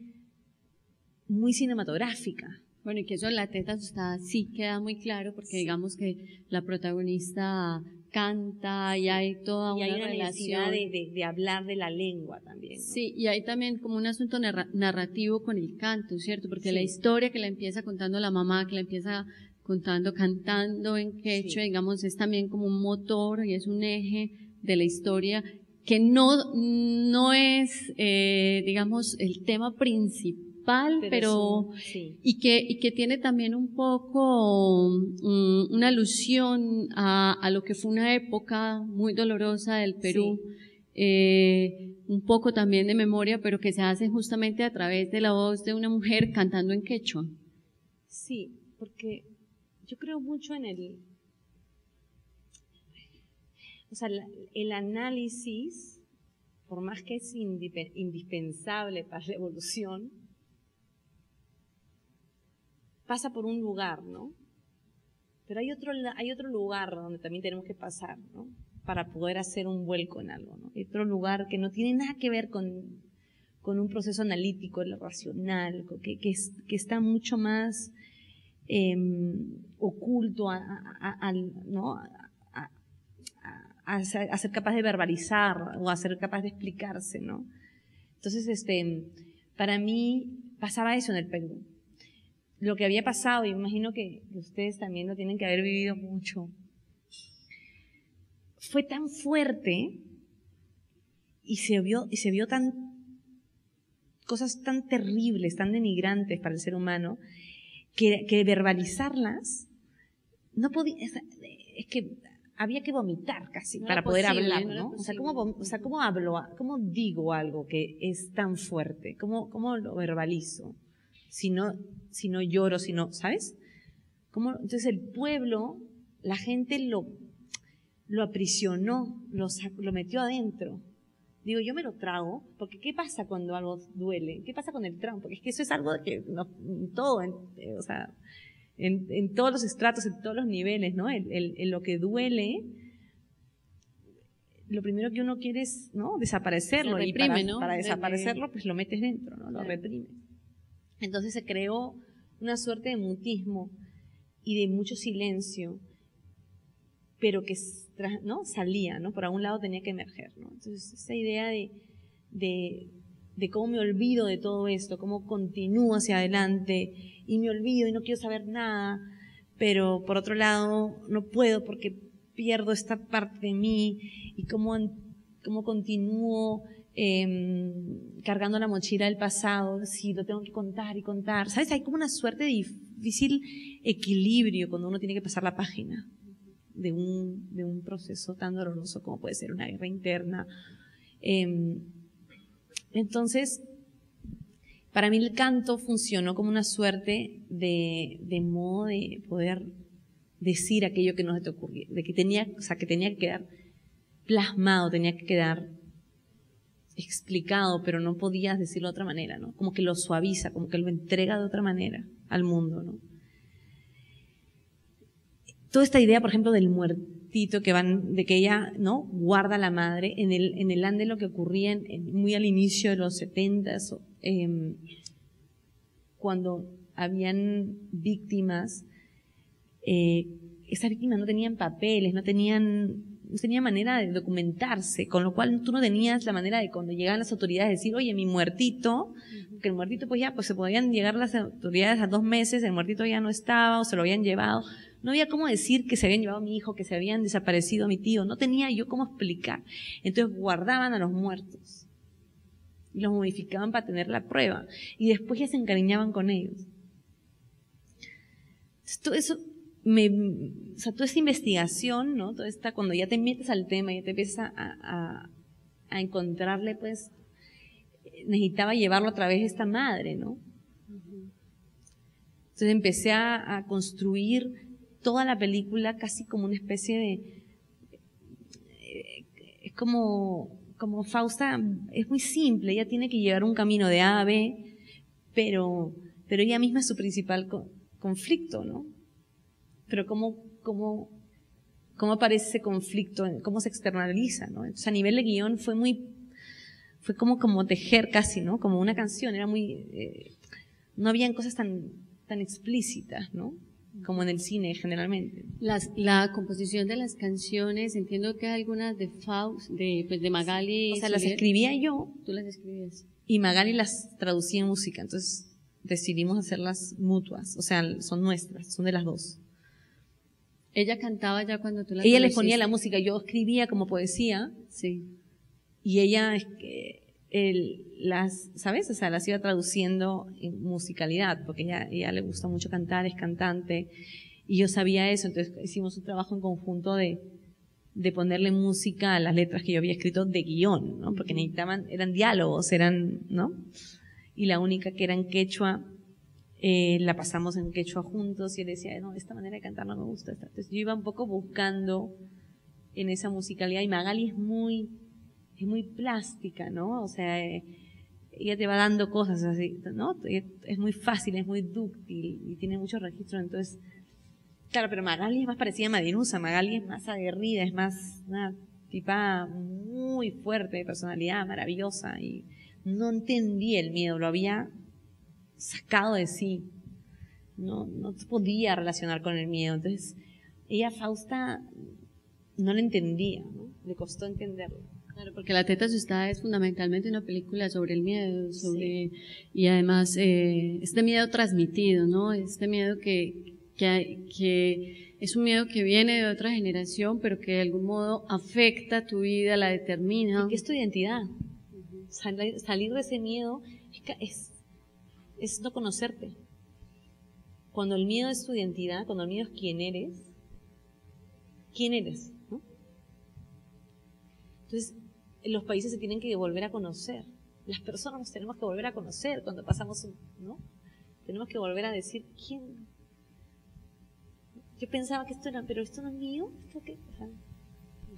[SPEAKER 3] muy cinematográfica.
[SPEAKER 2] Bueno, y que eso en la teta asustada sí queda muy claro, porque
[SPEAKER 3] Sí.
[SPEAKER 2] digamos que la protagonista canta y hay toda
[SPEAKER 3] Y hay
[SPEAKER 2] una
[SPEAKER 3] necesidad
[SPEAKER 2] relación.
[SPEAKER 3] de hablar de la lengua también, ¿no?
[SPEAKER 2] Sí, y hay también como un asunto narrativo con el canto, ¿cierto? Porque
[SPEAKER 3] Sí.
[SPEAKER 2] la historia que la empieza contando la mamá, que la empieza contando, cantando en quechua,
[SPEAKER 3] Sí.
[SPEAKER 2] digamos, es también como un motor y es un eje de la historia que no es, digamos, el tema principal, pero
[SPEAKER 3] sí.
[SPEAKER 2] y que tiene también un poco una alusión a lo que fue una época muy dolorosa del Perú, un poco también de memoria, pero que se hace justamente a través de la voz de una mujer cantando en quechua.
[SPEAKER 3] Sí, porque yo creo mucho en o sea, el análisis, por más que es indispensable para la evolución, pasa por un lugar, ¿no? Pero hay otro lugar donde también tenemos que pasar, ¿no? Para poder hacer un vuelco en algo, ¿no? Hay otro lugar que no tiene nada que ver con un proceso analítico, racional, que está mucho más oculto ¿no? a ser capaz de verbalizar o a ser capaz de explicarse, ¿no? Entonces, para mí pasaba eso en el Perú. Lo que había pasado, y me imagino que ustedes también lo tienen que haber vivido mucho, fue tan fuerte y se vio cosas tan terribles, tan denigrantes para el ser humano, que verbalizarlas no podía, es que había que vomitar casi
[SPEAKER 2] No
[SPEAKER 3] para
[SPEAKER 2] era
[SPEAKER 3] poder
[SPEAKER 2] posible,
[SPEAKER 3] hablar,
[SPEAKER 2] no era
[SPEAKER 3] ¿no?
[SPEAKER 2] posible.
[SPEAKER 3] ¿Cómo hablo, cómo digo algo que es tan fuerte? ¿Cómo lo verbalizo? Si no lloro, ¿sabes? Entonces el pueblo, la gente lo aprisionó, lo metió adentro. Digo, yo me lo trago, porque ¿qué pasa cuando algo duele? ¿Qué pasa con el trauma? Porque es que eso es algo que o sea, en todos los estratos, en todos los niveles, ¿no? Lo que duele, lo primero que uno quiere es, ¿no? Desaparecerlo.
[SPEAKER 2] Se reprime,
[SPEAKER 3] y
[SPEAKER 2] ¿no?
[SPEAKER 3] para desaparecerlo, pues lo metes dentro, ¿no? Lo reprimes. Entonces se creó una suerte de mutismo y de mucho silencio, pero que, ¿no? Salía, ¿no? Por algún lado tenía que emerger, ¿no? Entonces esa idea de cómo me olvido de todo esto, cómo continúo hacia adelante y me olvido y no quiero saber nada, pero por otro lado no puedo porque pierdo esta parte de mí y cómo continúo cargando la mochila del pasado, si lo tengo que contar y contar, ¿sabes? Hay como una suerte de difícil equilibrio cuando uno tiene que pasar la página de un proceso tan doloroso como puede ser una guerra interna. Entonces, para mí el canto funcionó como una suerte de modo de poder decir aquello que no se te ocurría, que tenía que quedar plasmado, tenía que quedar explicado, pero no podías decirlo de otra manera, ¿no? Como que lo suaviza, como que lo entrega de otra manera al mundo, ¿no? toda esta idea, por ejemplo, del muertito de que ella, ¿no?, guarda a la madre. En el Ande lo que ocurría muy al inicio de los 70s, cuando habían víctimas, esas víctimas no tenían papeles, no tenían manera de documentarse, con lo cual tú no tenías la manera de, cuando llegaban las autoridades, decir, oye, mi muertito, que el muertito pues se podían llegar las autoridades a 2 meses, el muertito ya no estaba o se lo habían llevado. No había cómo decir que se habían llevado a mi hijo, que se habían desaparecido a mi tío, no tenía yo cómo explicar. Entonces guardaban a los muertos y los modificaban para tener la prueba y después ya se encariñaban con ellos. Entonces, todo eso, toda esta investigación, ¿no? Toda esta, cuando ya te metes al tema, ya te empiezas a encontrarle, pues, necesitaba llevarlo a través de esta madre, ¿no? Entonces empecé a construir toda la película casi como una especie de, es como Fausta, es muy simple, ella tiene que llevar un camino de A a B, pero ella misma es su principal conflicto, ¿no? Pero cómo aparece ese conflicto, cómo se externaliza, ¿no? Entonces a nivel de guión fue como tejer casi, ¿no? Como una canción, era muy, no habían cosas tan explícitas, ¿no? Como en el cine generalmente.
[SPEAKER 2] La composición de las canciones, entiendo que hay algunas de Faust, de Magali.
[SPEAKER 3] O sea, las escribía yo.
[SPEAKER 2] Tú las escribías.
[SPEAKER 3] Y Magali las traducía en música, entonces decidimos hacerlas mutuas, o sea, son nuestras, son de las dos.
[SPEAKER 2] Ella cantaba ya cuando tú la
[SPEAKER 3] Ella le ponía la música, yo escribía como poesía.
[SPEAKER 2] Sí.
[SPEAKER 3] Y ella ¿sabes? O sea, las iba traduciendo en musicalidad, porque ella le gusta mucho cantar, es cantante, y yo sabía eso, entonces hicimos un trabajo en conjunto de ponerle música a las letras que yo había escrito de guión, ¿no? Porque eran diálogos, ¿no? Y la única que era en quechua, la pasamos en quechua juntos, y él decía, no, esta manera de cantar no me gusta. Entonces yo iba un poco buscando en esa musicalidad, y Magali es muy plástica, ¿no? O sea, ella te va dando cosas así, ¿no? Es muy fácil, es muy dúctil y tiene muchos registros, entonces, claro, pero Magali es más parecida a Madinusa, Magali es más aguerrida, es más una tipa muy fuerte de personalidad, maravillosa, y no entendía el miedo, lo había sacado de sí, no se podía relacionar con el miedo, entonces ella, Fausta, no lo entendía, ¿no? Le costó entenderlo.
[SPEAKER 2] Claro, porque La teta asustada es fundamentalmente una película sobre el miedo, y además este miedo transmitido, ¿no? Este miedo que es un miedo que viene de otra generación, pero que de algún modo afecta tu vida, la determina.
[SPEAKER 3] Y que es tu identidad. Salir de ese miedo es no conocerte. Cuando el miedo es tu identidad, cuando el miedo es quién eres, ¿no? Entonces, los países se tienen que volver a conocer. Las personas nos tenemos que volver a conocer cuando pasamos, ¿no? Tenemos que volver a decir, ¿quién? Yo pensaba que pero esto no es mío, ¿esto qué? O sea,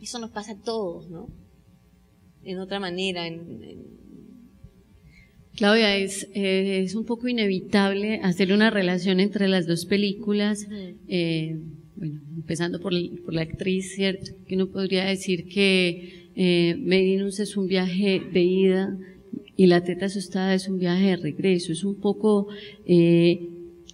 [SPEAKER 3] eso nos pasa a todos, ¿no? En otra manera,
[SPEAKER 2] Claudia, es un poco inevitable hacer una relación entre las dos películas, bueno, empezando por la actriz, ¿cierto? Que uno podría decir que Madinusa es un viaje de ida y La teta asustada es un viaje de regreso. Es un poco,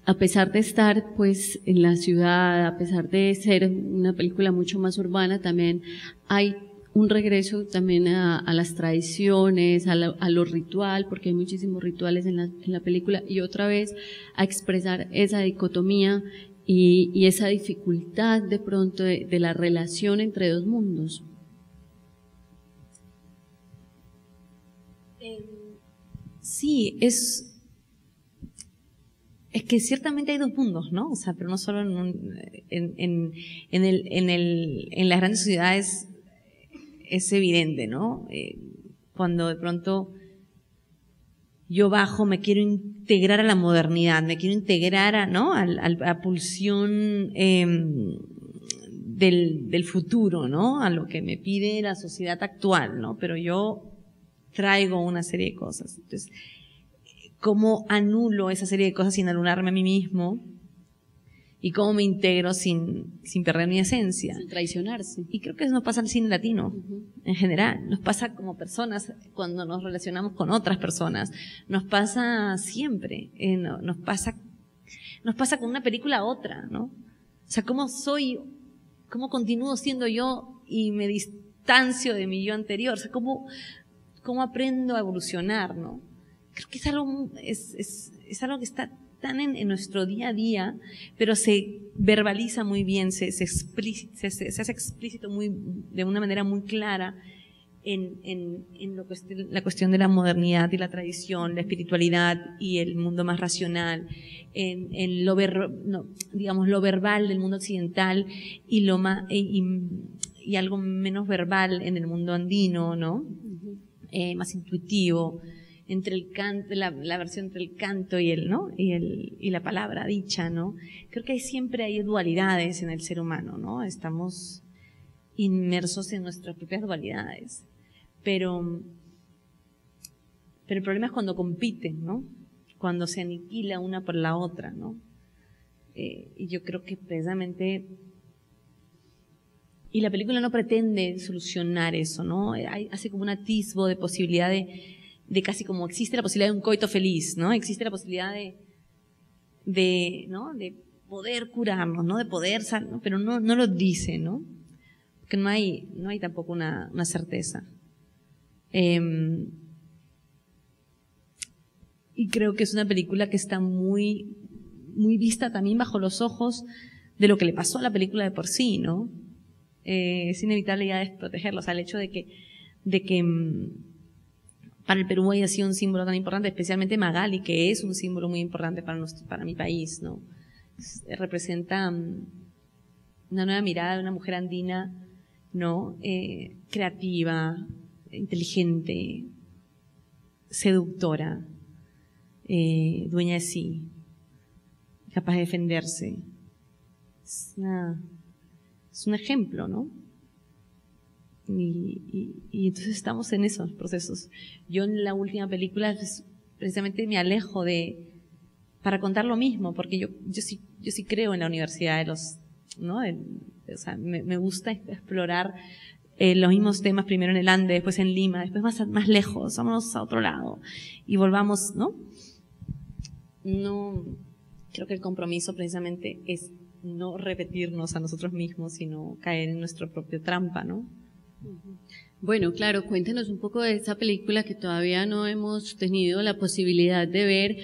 [SPEAKER 2] a pesar de estar pues en la ciudad, a pesar de ser una película mucho más urbana, también hay un regreso también a las tradiciones, a lo ritual, porque hay muchísimos rituales en la película, y otra vez a expresar esa dicotomía y esa dificultad de pronto de la relación entre dos mundos.
[SPEAKER 3] Sí, es que ciertamente hay dos mundos, ¿no? O sea, pero no solo en las grandes ciudades es evidente, ¿no? Cuando de pronto yo bajo, me quiero integrar a la modernidad, me quiero integrar a la pulsión del futuro, ¿no? A lo que me pide la sociedad actual, ¿no? Pero yo traigo una serie de cosas. Entonces, ¿cómo anulo esa serie de cosas sin anularme a mí mismo? y cómo me integro sin perder mi esencia.
[SPEAKER 2] Sin traicionarse.
[SPEAKER 3] Y creo que eso nos pasa al cine latino,
[SPEAKER 2] Uh-huh.
[SPEAKER 3] en general. Nos pasa como personas cuando nos relacionamos con otras personas. Nos pasa siempre. Nos pasa con una película a otra, ¿no? O sea, cómo continúo siendo yo y me distancio de mi yo anterior. O sea, cómo aprendo a evolucionar, ¿no? Creo que es algo que está tan en nuestro día a día, pero se verbaliza muy bien, se hace explícito de una manera muy clara en la cuestión de la modernidad y la tradición, la espiritualidad y el mundo más racional, en lo verbal del mundo occidental y y algo menos verbal en el mundo andino, ¿no? Más intuitivo, entre el canto, la versión entre el canto y la palabra dicha, ¿no? Creo que siempre hay dualidades en el ser humano, ¿no? Estamos inmersos en nuestras propias dualidades. Pero el problema es cuando compiten, ¿no? Cuando se aniquila una por la otra, ¿no? Y yo creo que precisamente... Y la película no pretende solucionar eso, ¿no? Hace como un atisbo de posibilidad de casi como existe la posibilidad de un coito feliz, ¿no? Existe la posibilidad de poder curarnos, ¿no? De poder ¿no? Pero no lo dice, ¿no? Porque no hay tampoco una certeza. Y creo que es una película que está muy, muy vista también bajo los ojos de lo que le pasó a la película de por sí, ¿no? Es inevitable ya desprotegerlo, o sea, el hecho de que para el Perú haya sido un símbolo tan importante, especialmente Magali, que es un símbolo muy importante para mi país, ¿no? Representa una nueva mirada de una mujer andina, ¿no? Creativa, inteligente, seductora, dueña de sí, capaz de defenderse. Es un ejemplo, ¿no? Y entonces estamos en esos procesos. Yo en la última película precisamente me alejo para contar lo mismo, porque yo sí creo en la universidad ¿no? O sea, me gusta explorar los mismos temas, primero en el Ande, después en Lima, después más lejos, vámonos a otro lado y volvamos, ¿no? No, creo que el compromiso precisamente es no repetirnos a nosotros mismos, sino caer en nuestra propia trampa, ¿no?
[SPEAKER 2] Bueno, claro, cuéntenos un poco de esa película que todavía no hemos tenido la posibilidad de ver,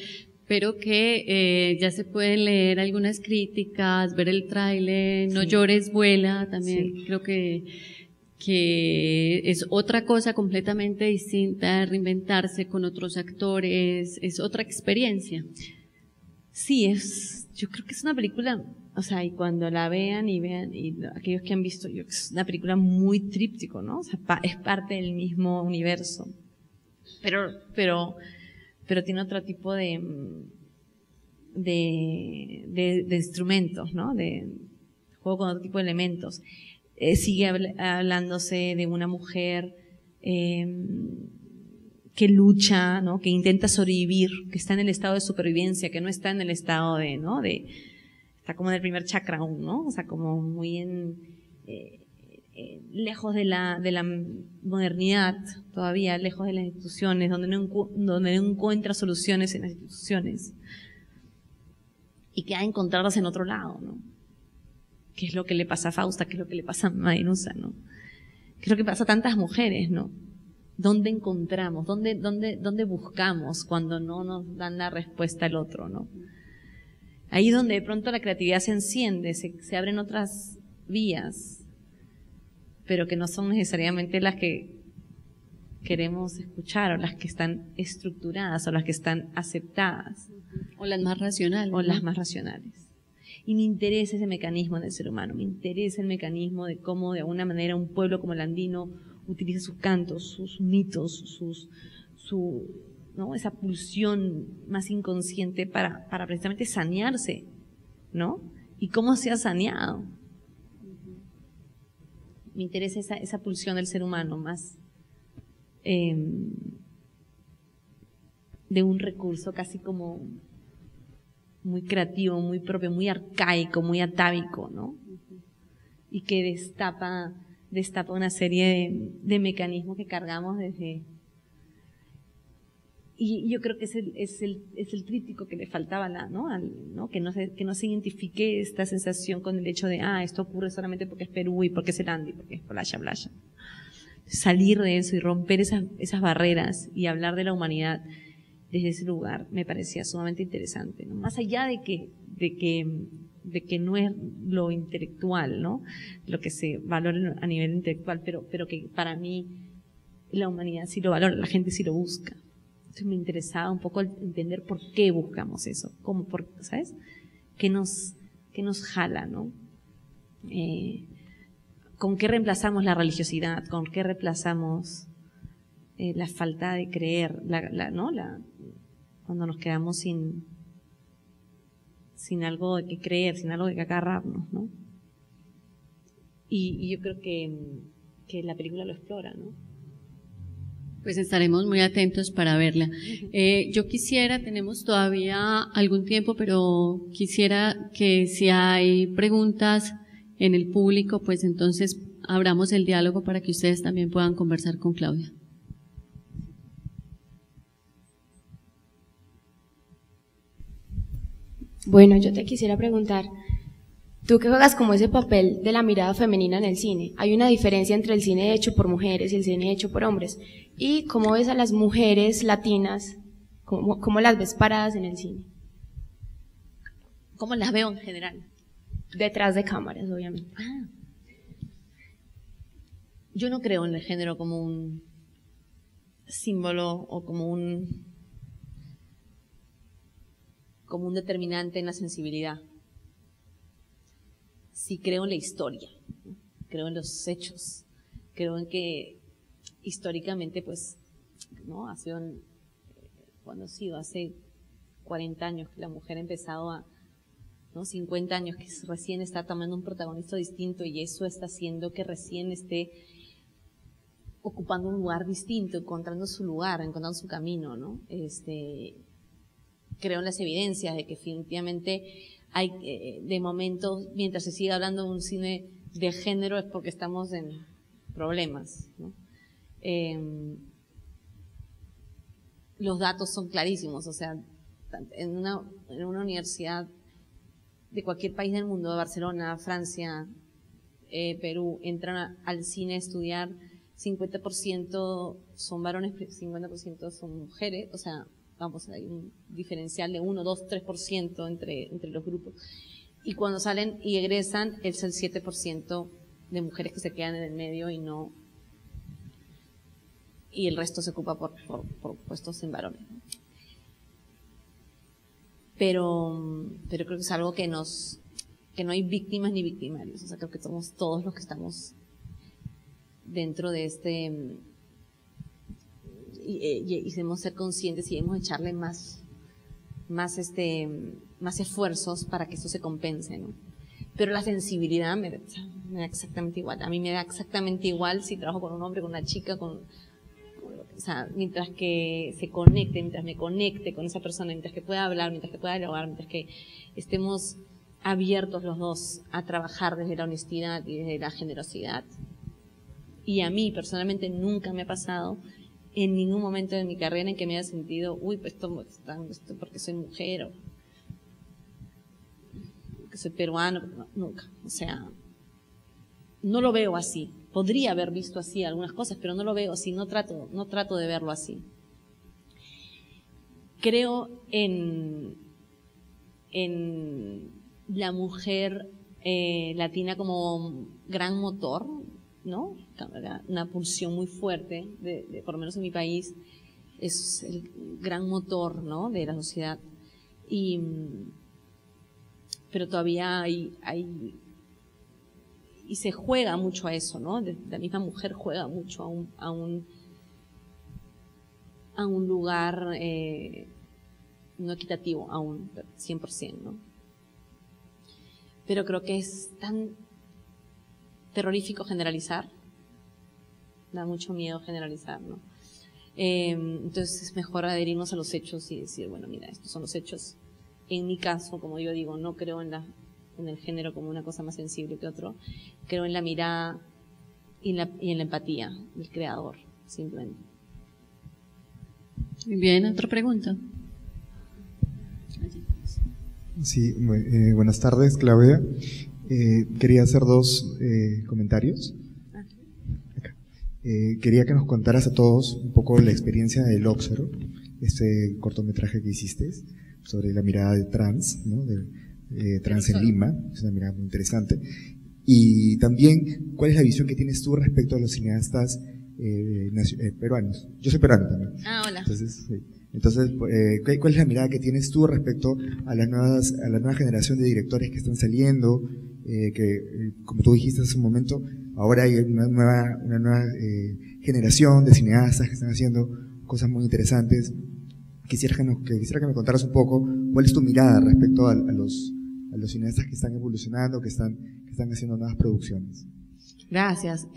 [SPEAKER 2] pero que ya se pueden leer algunas críticas, ver el tráiler, No llores, vuela, también sí. Creo que es otra cosa completamente distinta, reinventarse con otros actores, es otra experiencia.
[SPEAKER 3] Sí, yo creo que es una película, o sea, y cuando la vean y aquellos que han visto, es una película muy tríptico, ¿no? O sea, es parte del mismo universo. Pero tiene otro tipo de instrumentos, ¿no? De juego con otro tipo de elementos. Sigue hablándose de una mujer que lucha, ¿no? Que intenta sobrevivir, que está en el estado de supervivencia, que no está en el estado está como en el primer chakra aún, ¿no? O sea, como muy lejos de la modernidad, todavía lejos de las instituciones, donde no encuentra soluciones en las instituciones. Y que ha de encontrarlas en otro lado, ¿no? ¿Qué es lo que le pasa a Fausta? ¿Qué es lo que le pasa a Marinusa, ¿no? ¿Qué es lo que pasa a tantas mujeres, ¿no? ¿Dónde encontramos? ¿Dónde buscamos cuando no nos dan la respuesta al otro, ¿no? Ahí es donde de pronto la creatividad se enciende, se abren otras vías, pero que no son necesariamente las que queremos escuchar, o las que están estructuradas, o las que están aceptadas.
[SPEAKER 2] O las más racionales.
[SPEAKER 3] O las más racionales. Y me interesa ese mecanismo en el ser humano, me interesa el mecanismo de cómo de alguna manera un pueblo como el andino utiliza sus cantos, sus mitos, ¿no? Esa pulsión más inconsciente para precisamente sanearse, ¿no? Y cómo se ha saneado. Me interesa esa pulsión del ser humano más de un recurso casi como muy creativo, muy propio, muy arcaico, muy atávico, ¿no? Y que destapa una serie de mecanismos que cargamos desde... Y yo creo que es el tríptico que le faltaba ¿no? Que no se identifique esta sensación con el hecho de, esto ocurre solamente porque es Perú y porque es el Andi, porque es playa. Salir de eso y romper esas barreras y hablar de la humanidad desde ese lugar me parecía sumamente interesante, ¿no? Más allá de que no es lo intelectual, ¿no? Lo que se valora a nivel intelectual, pero que para mí la humanidad sí lo valora, la gente sí lo busca. Entonces me interesaba un poco entender por qué buscamos eso, ¿sabes? ¿Qué nos jala, ¿no? ¿Con qué reemplazamos la religiosidad? ¿Con qué reemplazamos la falta de creer? Cuando nos quedamos sin algo de que creer, sin algo de que agarrarnos, ¿no? Y yo creo que la película lo explora, ¿no?
[SPEAKER 2] Pues estaremos muy atentos para verla. Yo tenemos todavía algún tiempo, pero quisiera que si hay preguntas en el público, pues entonces abramos el diálogo para que ustedes también puedan conversar con Claudia.
[SPEAKER 4] Bueno, yo te quisiera preguntar, tú que juegas como ese papel de la mirada femenina en el cine, ¿hay una diferencia entre el cine hecho por mujeres y el cine hecho por hombres? ¿Y cómo ves a las mujeres latinas? ¿Cómo las ves paradas en el cine?
[SPEAKER 3] ¿Cómo las veo en general?
[SPEAKER 4] Detrás de cámaras, obviamente.
[SPEAKER 3] Yo no creo en el género como un símbolo o como un determinante en la sensibilidad. Sí creo en la historia, ¿no? Creo en los hechos, creo en que históricamente, pues, ¿no? Hace 40 años que la mujer ha empezado ¿no? 50 años que recién está tomando un protagonista distinto, y eso está haciendo que recién esté ocupando un lugar distinto, encontrando su lugar, encontrando su camino, ¿no? Creo en las evidencias de que definitivamente hay, de momento, mientras se siga hablando de un cine de género, es porque estamos en problemas, ¿no? Los datos son clarísimos, o sea, en una universidad de cualquier país del mundo, de Barcelona, Francia, Perú, entran al cine a estudiar, 50% son varones, 50% son mujeres, o sea, vamos, hay un diferencial de 1, 2, 3% entre los grupos. Y cuando salen y egresan, es el 7% de mujeres que se quedan en el medio y el resto se ocupa por puestos en varones. Pero creo que es algo que no hay víctimas ni victimarios. O sea, creo que somos todos los que estamos dentro de y debemos ser conscientes y debemos echarle más esfuerzos para que eso se compense, ¿no? Pero la sensibilidad me da exactamente igual. A mí me da exactamente igual si trabajo con un hombre, con una chica, o sea, mientras que se conecte, mientras me conecte con esa persona, mientras que pueda hablar, mientras que pueda dialogar, mientras que estemos abiertos los dos a trabajar desde la honestidad y desde la generosidad. Y a mí personalmente nunca me ha pasado en ningún momento de mi carrera en que me haya sentido, pues esto porque soy mujer o que soy peruano, no, nunca. O sea, no lo veo así. Podría haber visto así algunas cosas, pero no lo veo así, no trato de verlo así. Creo en la mujer latina como gran motor, ¿no? Una pulsión muy fuerte, por lo menos en mi país, es el gran motor, ¿no? De la sociedad. Pero todavía hay y se juega mucho a eso, ¿no? La misma mujer juega mucho a un lugar no equitativo aún, 100%, ¿no? Pero creo que es tan terrorífico generalizar, da mucho miedo generalizar, ¿no? Entonces es mejor adherirnos a los hechos y decir, bueno, mira, estos son los hechos en mi caso, como yo digo, no creo en el género como una cosa más sensible que otro, creo en la mirada y en la empatía del creador, simplemente.
[SPEAKER 2] Muy bien, otra pregunta.
[SPEAKER 5] Sí, buenas tardes, Claudia. Quería hacer dos comentarios. Quería que nos contaras a todos un poco la experiencia del Loxoro, este cortometraje que hiciste sobre la mirada de trans, ¿no? De trans en Lima, es una mirada muy interesante. Y también, ¿cuál es la visión que tienes tú respecto a los cineastas peruanos? Yo soy peruano también.
[SPEAKER 3] Ah, hola.
[SPEAKER 5] Entonces, ¿cuál es la mirada que tienes tú respecto a la nueva generación de directores que están saliendo? Como tú dijiste hace un momento, ahora hay una nueva generación de cineastas que están haciendo cosas muy interesantes. Quisiera que me contaras un poco cuál es tu mirada respecto a los cineastas que están evolucionando, que están haciendo nuevas producciones.
[SPEAKER 3] Gracias.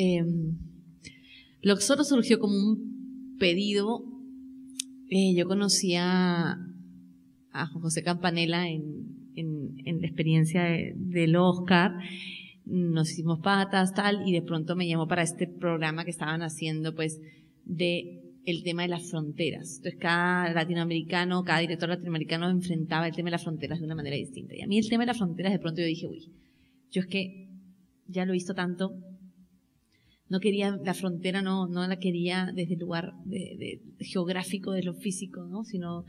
[SPEAKER 3] Loxoro surgió como un pedido. Yo conocí a Juan José Campanella en la experiencia del Oscar. Nos hicimos patas, tal, y de pronto me llamó para este programa que estaban haciendo, pues, de el tema de las fronteras. Entonces, cada director latinoamericano enfrentaba el tema de las fronteras de una manera distinta. Y a mí el tema de las fronteras, de pronto yo dije, uy, yo es que ya lo he visto tanto. No quería la frontera, no la quería desde el lugar de geográfico, de lo físico, ¿no? Sino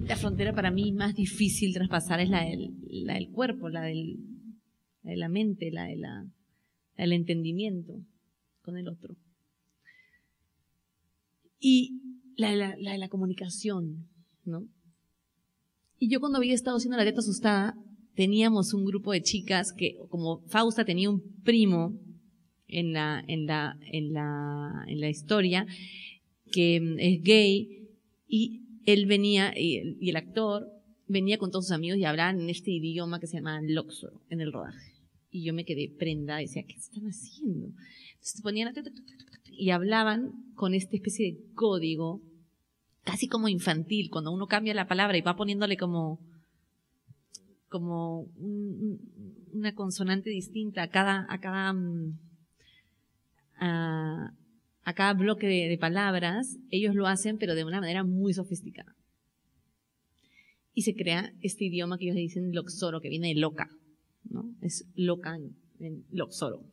[SPEAKER 3] la frontera para mí más difícil traspasar es la del cuerpo, la de la mente, la del entendimiento con el otro. Y la de la comunicación, ¿no? Y yo cuando había estado haciendo La Teta Asustada, teníamos un grupo de chicas que, como Fausta tenía un primo en la historia, que es gay, y él venía, y el actor venía con todos sus amigos y hablaban en este idioma que se llama Loxoro, en el rodaje. Y yo me quedé prendada y decía, ¿qué están haciendo? Entonces se ponían y hablaban con esta especie de código, casi como infantil, cuando uno cambia la palabra y va poniéndole como una consonante distinta a cada bloque de palabras. Ellos lo hacen, pero de una manera muy sofisticada. Y se crea este idioma que ellos dicen Loxoro, que viene de loca, ¿no? Es loca en Loxoro.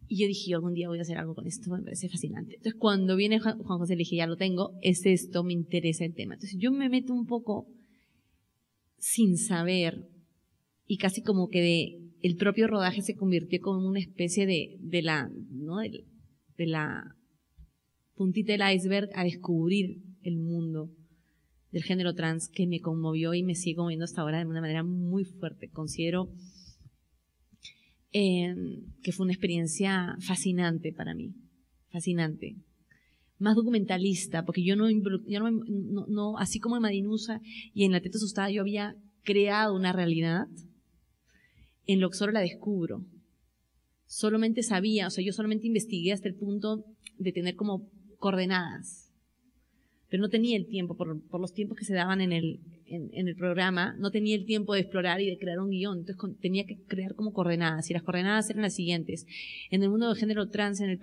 [SPEAKER 3] Y yo dije, yo algún día voy a hacer algo con esto, me parece fascinante. Entonces, cuando viene Juan José, le dije, ya lo tengo, es esto, me interesa el tema. Entonces, yo me meto un poco sin saber, y casi como que el propio rodaje se convirtió como una especie de la puntita del iceberg a descubrir el mundo del género trans, que me conmovió y me sigue conmoviendo hasta ahora de una manera muy fuerte. Considero que fue una experiencia fascinante para mí, fascinante. Más documentalista, porque yo no, así como en Madinusa y en La Teta Asustada yo había creado una realidad, en Loxoro la descubro. Solamente sabía, yo solamente investigué hasta el punto de tener como coordenadas, pero no tenía el tiempo, por los tiempos que se daban en el programa, no tenía el tiempo de explorar y de crear un guión. Entonces tenía que crear como coordenadas, y las coordenadas eran las siguientes. En el mundo del género trans en mi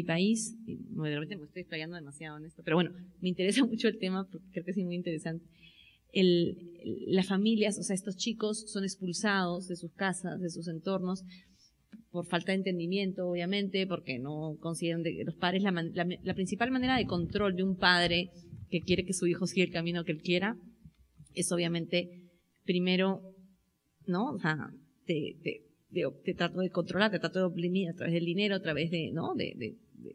[SPEAKER 3] país, y realmente me estoy explayando demasiado en esto, pero bueno, me interesa mucho el tema porque creo que es muy interesante. Las familias, estos chicos son expulsados de sus casas, de sus entornos, por falta de entendimiento, obviamente, porque no consideran los padres la principal manera de control de un padre que quiere que su hijo siga el camino que él quiera, es obviamente, primero, ¿no? O sea, te trato de controlar, te trato de oprimir a través del dinero, a través de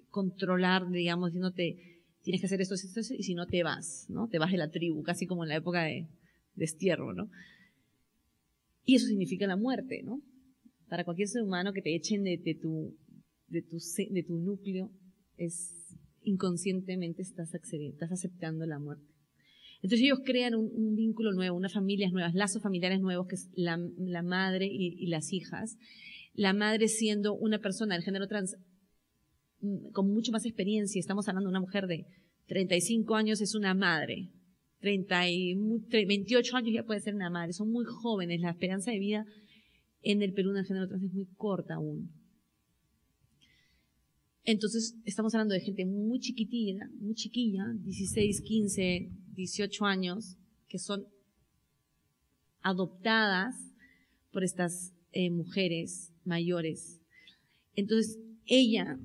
[SPEAKER 3] controlar, digamos, diciéndote, tienes que hacer esto, y si no te vas, ¿no? Te vas de la tribu, casi como en la época de destierro, ¿no? Y eso significa la muerte, ¿no? Para cualquier ser humano que te echen de tu núcleo, inconscientemente estás aceptando la muerte. Entonces ellos crean un vínculo nuevo, unas familias nuevas, lazos familiares nuevos, que es la madre y las hijas. La madre siendo una persona del género trans con mucho más experiencia. Estamos hablando de una mujer de 35 años, es una madre. 28 años ya puede ser una madre, son muy jóvenes, la esperanza de vida en el Perú en el género trans es muy corta aún. Entonces, estamos hablando de gente muy chiquitilla, 16, 15, 18 años, que son adoptadas por estas mujeres mayores. Entonces, ella,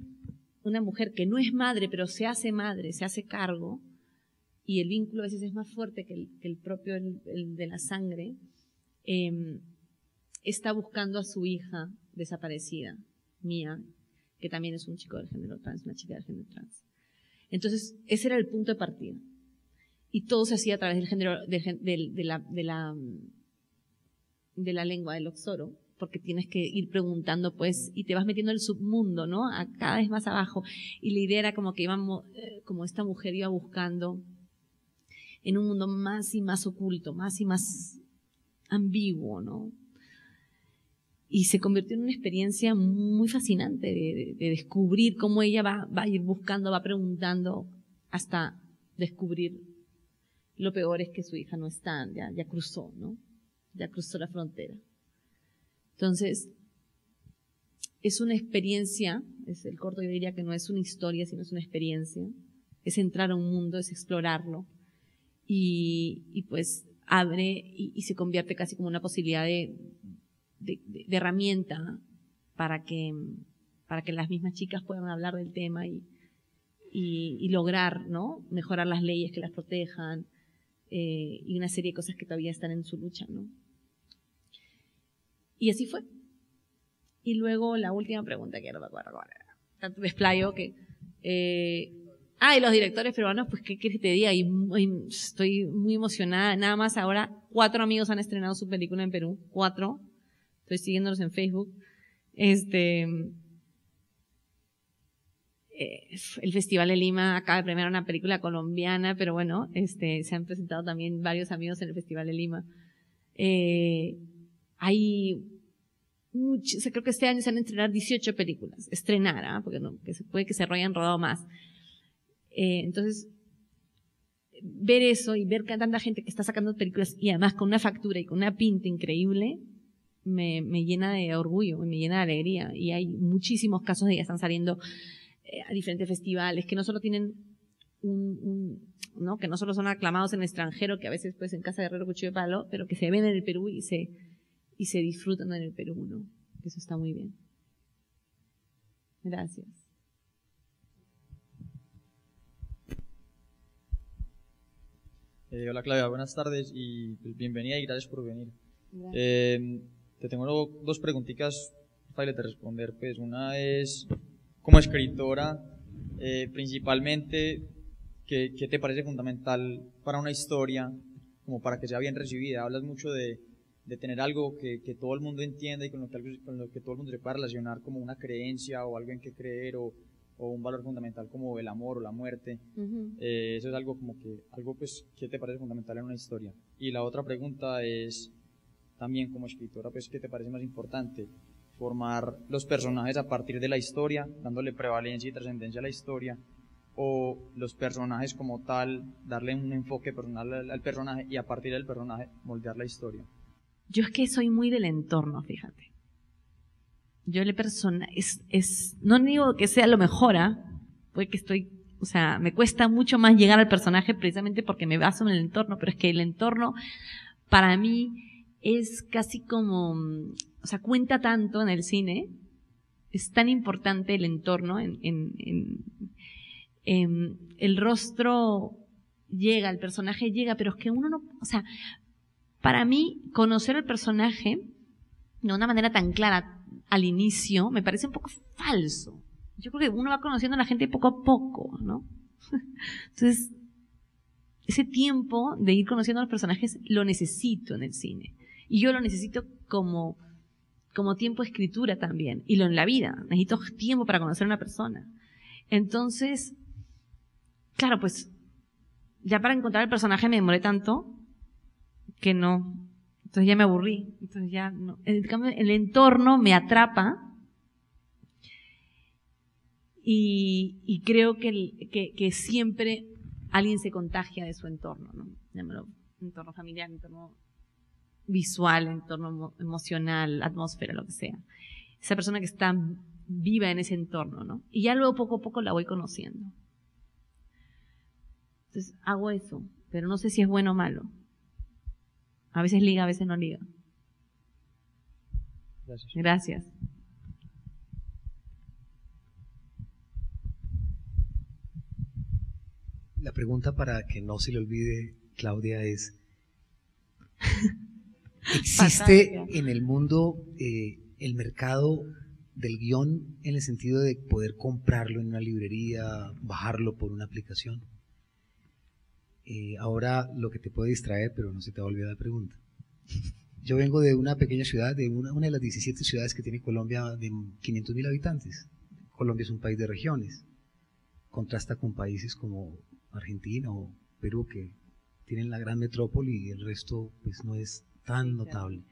[SPEAKER 3] una mujer que no es madre, pero se hace madre, se hace cargo, y el vínculo a veces es más fuerte que el propio, el de la sangre, está buscando a su hija desaparecida, Mía, que también es un chico del género trans, una chica del género trans. Entonces, ese era el punto de partida. Y todo se hacía a través del género, de la lengua del Oxoro, porque tienes que ir preguntando, pues, y te vas metiendo en el submundo, ¿no? A cada vez más abajo. Y la idea era como que íbamos, como esta mujer iba buscando en un mundo más y más oculto, más y más ambiguo, ¿no? Y se convirtió en una experiencia muy fascinante de descubrir cómo ella va a ir buscando, va preguntando, hasta descubrir lo peor es que su hija no está, ya cruzó, ¿no? Ya cruzó la frontera. Entonces, es una experiencia, es el corto, yo diría que no es una historia, sino es una experiencia, es entrar a un mundo, es explorarlo, y pues abre y se convierte casi como una posibilidad de herramienta para que las mismas chicas puedan hablar del tema y lograr, ¿no? Mejorar las leyes que las protejan, y una serie de cosas que todavía están en su lucha, ¿no? Y así fue. Y luego la última pregunta, que no me acuerdo cuál era. Tanto me explayo que... y los directores peruanos, pues, ¿qué quieres que te diga? Y estoy muy emocionada. Nada más ahora, 4 amigos han estrenado su película en Perú. 4. Estoy siguiéndolos en Facebook. El Festival de Lima acaba de premiar una película colombiana, pero bueno, se han presentado también varios amigos en el Festival de Lima. Hay muchos, creo que este año se van a estrenar 18 películas. Porque no, que se puede que se hayan rodado más. Entonces, ver eso y ver que hay tanta gente que está sacando películas y además con una factura y con una pinta increíble, me llena de orgullo, me llena de alegría. Y hay muchísimos casos de que están saliendo a diferentes festivales que no solo tienen ¿no? Que no solo son aclamados en el extranjero, que a veces pues en Casa de Herrero Cuchillo de Palo, pero que se ven en el Perú y se disfrutan en el Perú, ¿no? Eso está muy bien. Gracias.
[SPEAKER 6] Hola Claudia, buenas tardes y pues, bienvenida y gracias por venir. Te tengo 2 preguntitas para te responder. Pues una es, como escritora, principalmente, ¿qué te parece fundamental para una historia, como para que sea bien recibida? Hablas mucho de tener algo que todo el mundo entienda y con lo que todo el mundo se pueda relacionar, como una creencia o algo en que creer o un valor fundamental como el amor o la muerte. Eso es algo pues, ¿qué te parece fundamental en una historia? Y la otra pregunta es, también como escritora, pues, ¿qué te parece más importante? ¿Formar los personajes a partir de la historia, dándole prevalencia y trascendencia a la historia? ¿O los personajes como tal, darle un enfoque personal al personaje y a partir del personaje moldear la historia?
[SPEAKER 3] Yo es que soy muy del entorno, fíjate. Yo no digo que sea lo mejor, porque me cuesta mucho más llegar al personaje precisamente porque me baso en el entorno, pero es que el entorno para mí es casi como, cuenta tanto en el cine, es tan importante el entorno, el rostro llega, el personaje llega, pero es que uno no, para mí conocer al personaje de una manera tan clara al inicio me parece un poco falso. Yo creo que uno va conociendo a la gente poco a poco, ¿no? Entonces, ese tiempo de ir conociendo a los personajes lo necesito en el cine. Y yo lo necesito como tiempo de escritura también. Y en la vida. Necesito tiempo para conocer a una persona. Entonces, claro, pues, ya para encontrar el personaje me demoré tanto que no. Entonces ya me aburrí. Entonces ya no. En cambio, el entorno me atrapa. Y creo que siempre alguien se contagia de su entorno, ¿no? Llámalo entorno familiar, entorno visual, entorno emocional, atmósfera, lo que sea. Esa persona que está viva en ese entorno, ¿no? Y ya luego poco a poco la voy conociendo. Entonces hago eso, pero no sé si es bueno o malo. A veces liga, a veces no liga.
[SPEAKER 6] Gracias.
[SPEAKER 3] Gracias.
[SPEAKER 7] La pregunta para que no se le olvide, Claudia, es: ¿existe en el mundo el mercado del guión en el sentido de poder comprarlo en una librería, bajarlo por una aplicación? Ahora lo que te puede distraer, pero no se te va a olvidar la pregunta. Yo vengo de una pequeña ciudad, de una de las 17 ciudades que tiene Colombia, de 500.000 habitantes. Colombia es un país de regiones. Contrasta con países como Argentina o Perú, que tienen la gran metrópoli y el resto pues no es tan notable.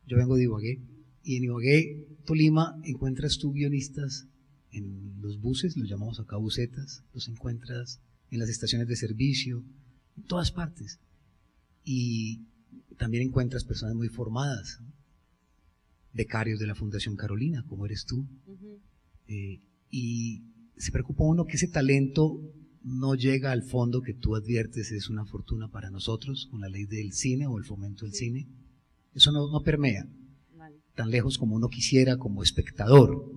[SPEAKER 7] Yo vengo de Ibagué, y en Ibagué, Tolima, encuentras tú guionistas en los buses, los llamamos acá busetas, los encuentras en las estaciones de servicio, en todas partes. Y también encuentras personas muy formadas, becarios de la Fundación Carolina, como eres tú. Y se preocupa uno que ese talento no llega al fondo que tú adviertes es una fortuna para nosotros con la ley del cine o el fomento del cine. Eso no permea tan lejos como uno quisiera como espectador.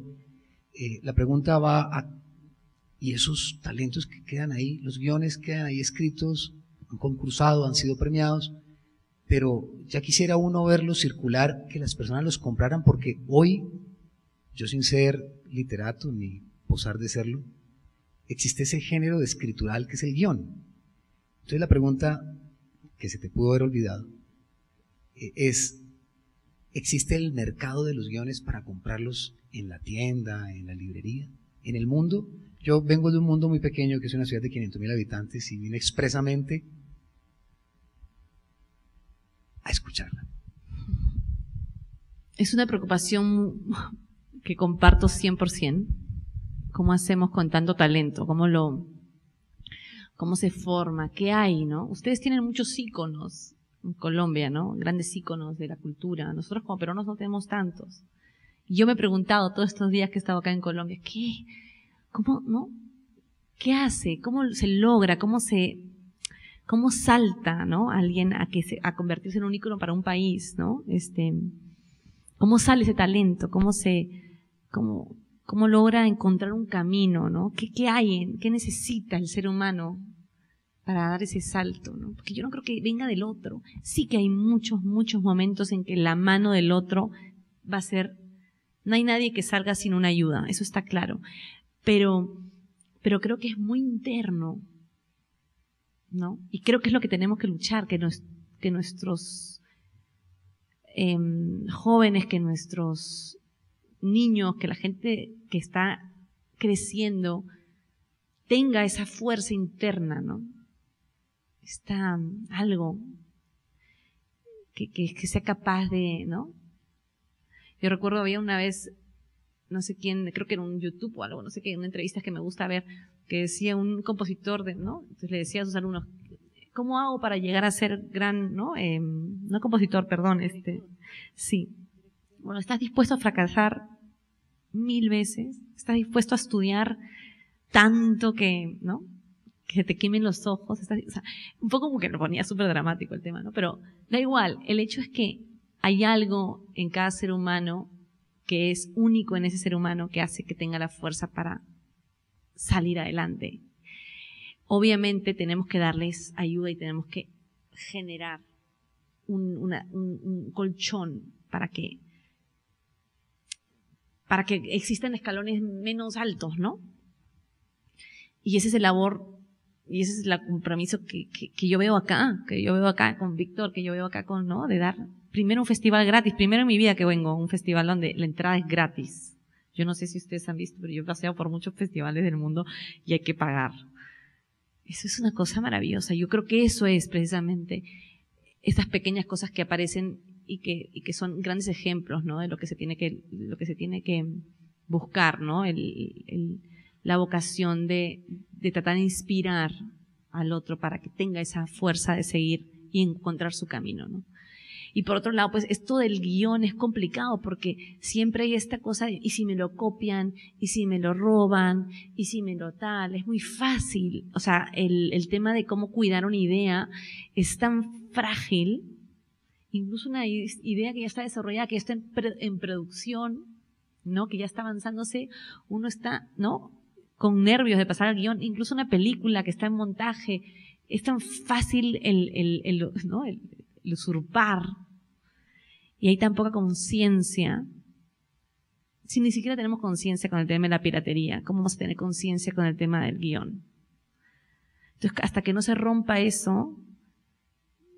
[SPEAKER 7] La pregunta va a: ¿y esos talentos que quedan ahí, los guiones quedan ahí escritos, han concursado, han sido premiados, pero ya quisiera uno verlos circular, que las personas los compraran? Porque hoy, yo sin ser literato ni posar de serlo, existe ese género de escritural que es el guión. Entonces la pregunta que se te pudo haber olvidado es: ¿existe el mercado de los guiones para comprarlos en la tienda, en la librería, en el mundo? Yo vengo de un mundo muy pequeño que es una ciudad de 500.000 habitantes y vine expresamente a escucharla.
[SPEAKER 3] Es una preocupación que comparto 100%. ¿Cómo hacemos con tanto talento? ¿Cómo se forma? ¿Qué hay, no? Ustedes tienen muchos íconos en Colombia, ¿no? Grandes íconos de la cultura. Nosotros como peruanos no tenemos tantos. Y yo me he preguntado todos estos días que he estado acá en Colombia, ¿cómo, no? ¿Qué hace? ¿Cómo se logra? ¿Cómo salta, ¿no? Alguien a convertirse en un ícono para un país, ¿no? ¿Cómo sale ese talento? ¿Cómo logra encontrar un camino, ¿no? ¿Qué hay? ¿Qué necesita el ser humano para dar ese salto, ¿no? Porque yo no creo que venga del otro. Sí que hay muchos momentos en que la mano del otro va a ser... No hay nadie que salga sin una ayuda, eso está claro. Pero creo que es muy interno, ¿no? Y creo que es lo que tenemos que luchar, que nuestros jóvenes, que nuestros niños, que la gente que está creciendo tenga esa fuerza interna, ¿no? Está algo que sea capaz de, ¿no? Yo recuerdo había una vez, no sé quién, creo que era un YouTube o algo, no sé qué, una entrevista que me gusta ver, que decía un compositor, ¿no? Entonces le decía a sus alumnos: ¿cómo hago para llegar a ser gran, no? No compositor, perdón, sí. Bueno, ¿estás dispuesto a fracasar 1000 veces? ¿Estás dispuesto a estudiar tanto que, ¿no? Que te quemen los ojos? O sea, un poco como que lo ponía súper dramático el tema, ¿no? Pero da igual, el hecho es que hay algo en cada ser humano que es único en ese ser humano que hace que tenga la fuerza para salir adelante. Obviamente tenemos que darles ayuda y tenemos que generar un colchón para que existan escalones menos altos, ¿no? Y ese es el labor, y ese es el compromiso que yo veo acá, con Víctor, que yo veo acá con, ¿no? De dar primero un festival gratis, primero en mi vida que vengo a un festival donde la entrada es gratis. Yo no sé si ustedes han visto, pero yo he paseado por muchos festivales del mundo y hay que pagar. Eso es una cosa maravillosa. Yo creo que eso es precisamente estas pequeñas cosas que aparecen y que son grandes ejemplos, ¿no? De lo que se tiene que buscar, ¿no? La vocación de tratar de inspirar al otro para que tenga esa fuerza de seguir y encontrar su camino, ¿no? Y por otro lado, pues esto del guión es complicado porque siempre hay esta cosa de, ¿y si me lo copian? ¿Y si me lo roban? ¿Y si me lo tal? Es muy fácil. O sea, el tema de cómo cuidar una idea es tan frágil, incluso una idea que ya está desarrollada, que ya está en producción, ¿no? Que ya está avanzándose, uno está, ¿no? Con nervios de pasar al guión, incluso una película que está en montaje, es tan fácil ¿no? el usurpar, y hay tan poca conciencia. Si ni siquiera tenemos conciencia con el tema de la piratería, ¿cómo vamos a tener conciencia con el tema del guión? Entonces, hasta que no se rompa eso,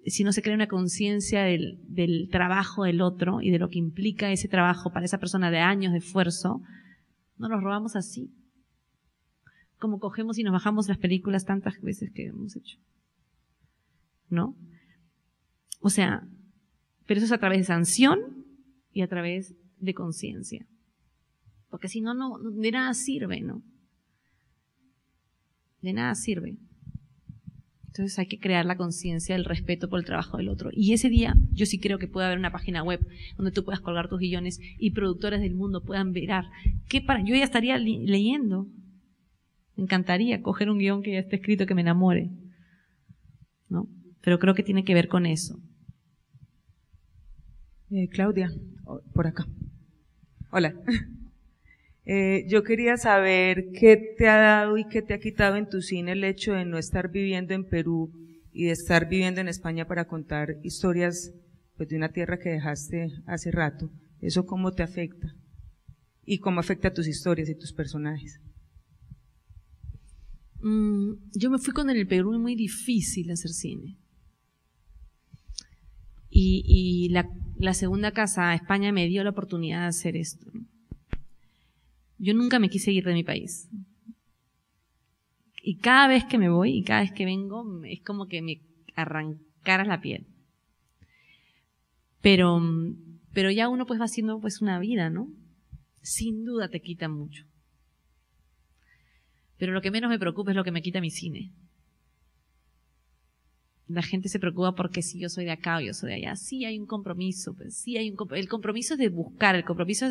[SPEAKER 3] si no se crea una conciencia del trabajo del otro y de lo que implica ese trabajo para esa persona de años de esfuerzo, no nos robamos así, como cogemos y nos bajamos las películas tantas veces que hemos hecho, ¿no? O sea, pero eso es a través de sanción y a través de conciencia. Porque si no, de nada sirve, ¿no? De nada sirve. Entonces hay que crear la conciencia del respeto por el trabajo del otro. Y ese día yo sí creo que puede haber una página web donde tú puedas colgar tus guiones y productores del mundo puedan mirar. Yo ya estaría leyendo. Me encantaría coger un guión que ya esté escrito que me enamore, ¿no? Pero creo que tiene que ver con eso.
[SPEAKER 8] Claudia, por acá. Hola. Yo quería saber qué te ha dado y qué te ha quitado en tu cine el hecho de no estar viviendo en Perú y de estar viviendo en España para contar historias, pues, de una tierra que dejaste hace rato. ¿Eso cómo te afecta? ¿Y cómo afecta a tus historias y tus personajes?
[SPEAKER 3] Yo me fui con el Perú, muy difícil hacer cine. Y la segunda casa, España, me dio la oportunidad de hacer esto, ¿no? Yo nunca me quise ir de mi país. Y cada vez que me voy y cada vez que vengo, es como que me arrancaras la piel. Pero ya uno pues va haciendo pues una vida, ¿no? Sin duda te quita mucho. Pero lo que menos me preocupa es lo que me quita mi cine. La gente se preocupa porque si yo soy de acá o yo soy de allá. Sí hay un compromiso, pues sí hay el compromiso es de buscar, el compromiso es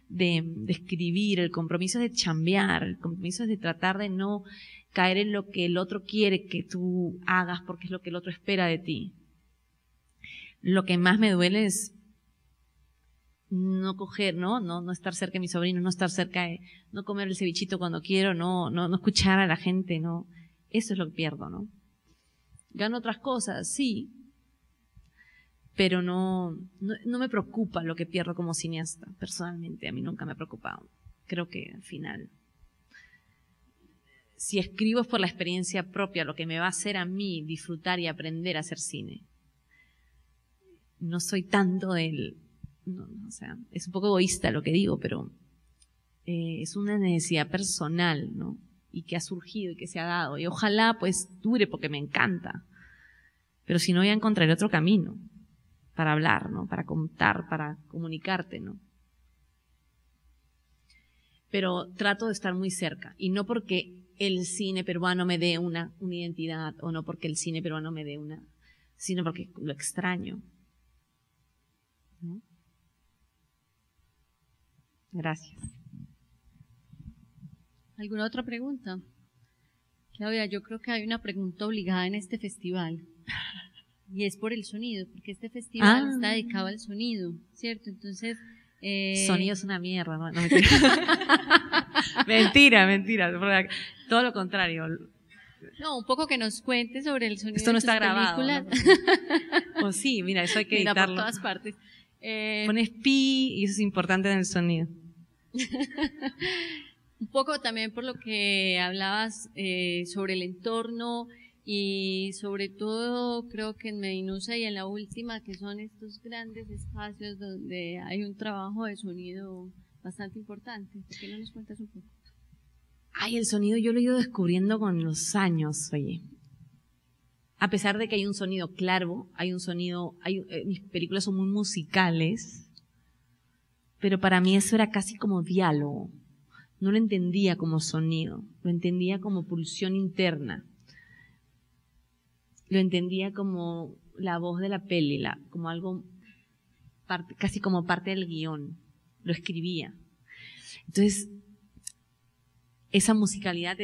[SPEAKER 3] de escribir, el compromiso es de chambear, el compromiso es de tratar de no caer en lo que el otro quiere que tú hagas porque es lo que el otro espera de ti. Lo que más me duele es no coger, no estar cerca de mis sobrinos, no estar cerca de, no comer el cevichito cuando quiero, no escuchar a la gente, no. Eso es lo que pierdo, ¿no? Gano otras cosas, sí, pero no me preocupa lo que pierdo como cineasta, personalmente, a mí nunca me ha preocupado. Creo que al final, si escribo es por la experiencia propia, lo que me va a hacer a mí disfrutar y aprender a hacer cine. No soy tanto o sea, es un poco egoísta lo que digo, pero es una necesidad personal, ¿no? Y que ha surgido y que se ha dado. Y ojalá pues dure porque me encanta. Pero si no, ya encontraré otro camino para hablar, ¿no? Para contar, para comunicarte, ¿no? Pero trato de estar muy cerca. Y no porque el cine peruano me dé una identidad, o no porque el cine peruano me dé sino porque lo extraño, ¿no? Gracias.
[SPEAKER 2] ¿Alguna otra pregunta? Claudia, yo creo que hay una pregunta obligada en este festival y es por el sonido, porque este festival está dedicado al sonido, ¿cierto? Entonces,
[SPEAKER 3] sonido es una mierda, ¿no? Mentira, todo lo contrario.
[SPEAKER 2] No, un poco que nos cuentes sobre el sonido.
[SPEAKER 3] Esto no
[SPEAKER 2] de
[SPEAKER 3] está grabado, ¿no? O sí, mira, eso hay que editarlo.
[SPEAKER 2] Por todas partes.
[SPEAKER 3] Pones pi y eso es importante en el sonido.
[SPEAKER 2] Un poco también por lo que hablabas sobre el entorno y sobre todo creo que en Medinusa y en la última, que son estos grandes espacios donde hay un trabajo de sonido bastante importante. ¿Por qué no nos cuentas un poco?
[SPEAKER 3] Ay, el sonido yo lo he ido descubriendo con los años, oye. A pesar de que hay un sonido claro, mis películas son muy musicales, pero para mí eso era casi como diálogo. No lo entendía como sonido, lo entendía como pulsión interna. lo entendía como la voz de la peli, como algo, casi como parte del guión. Lo escribía. Entonces, esa musicalidad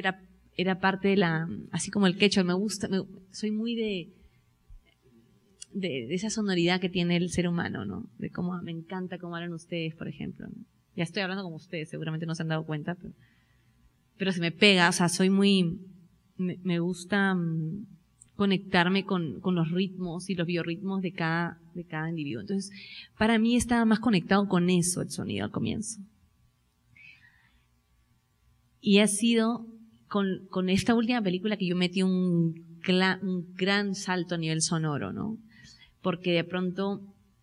[SPEAKER 3] era parte de así como el quechua, soy muy de esa sonoridad que tiene el ser humano, ¿no? De cómo me encanta cómo hablan ustedes, por ejemplo, ¿no? Ya estoy hablando como ustedes, seguramente no se han dado cuenta, pero se me pega, o sea, me gusta conectarme con los ritmos y los biorritmos de cada individuo. Entonces, para mí estaba más conectado con eso el sonido al comienzo. Y ha sido con esta última película que yo metí un gran salto a nivel sonoro, ¿no? Porque de pronto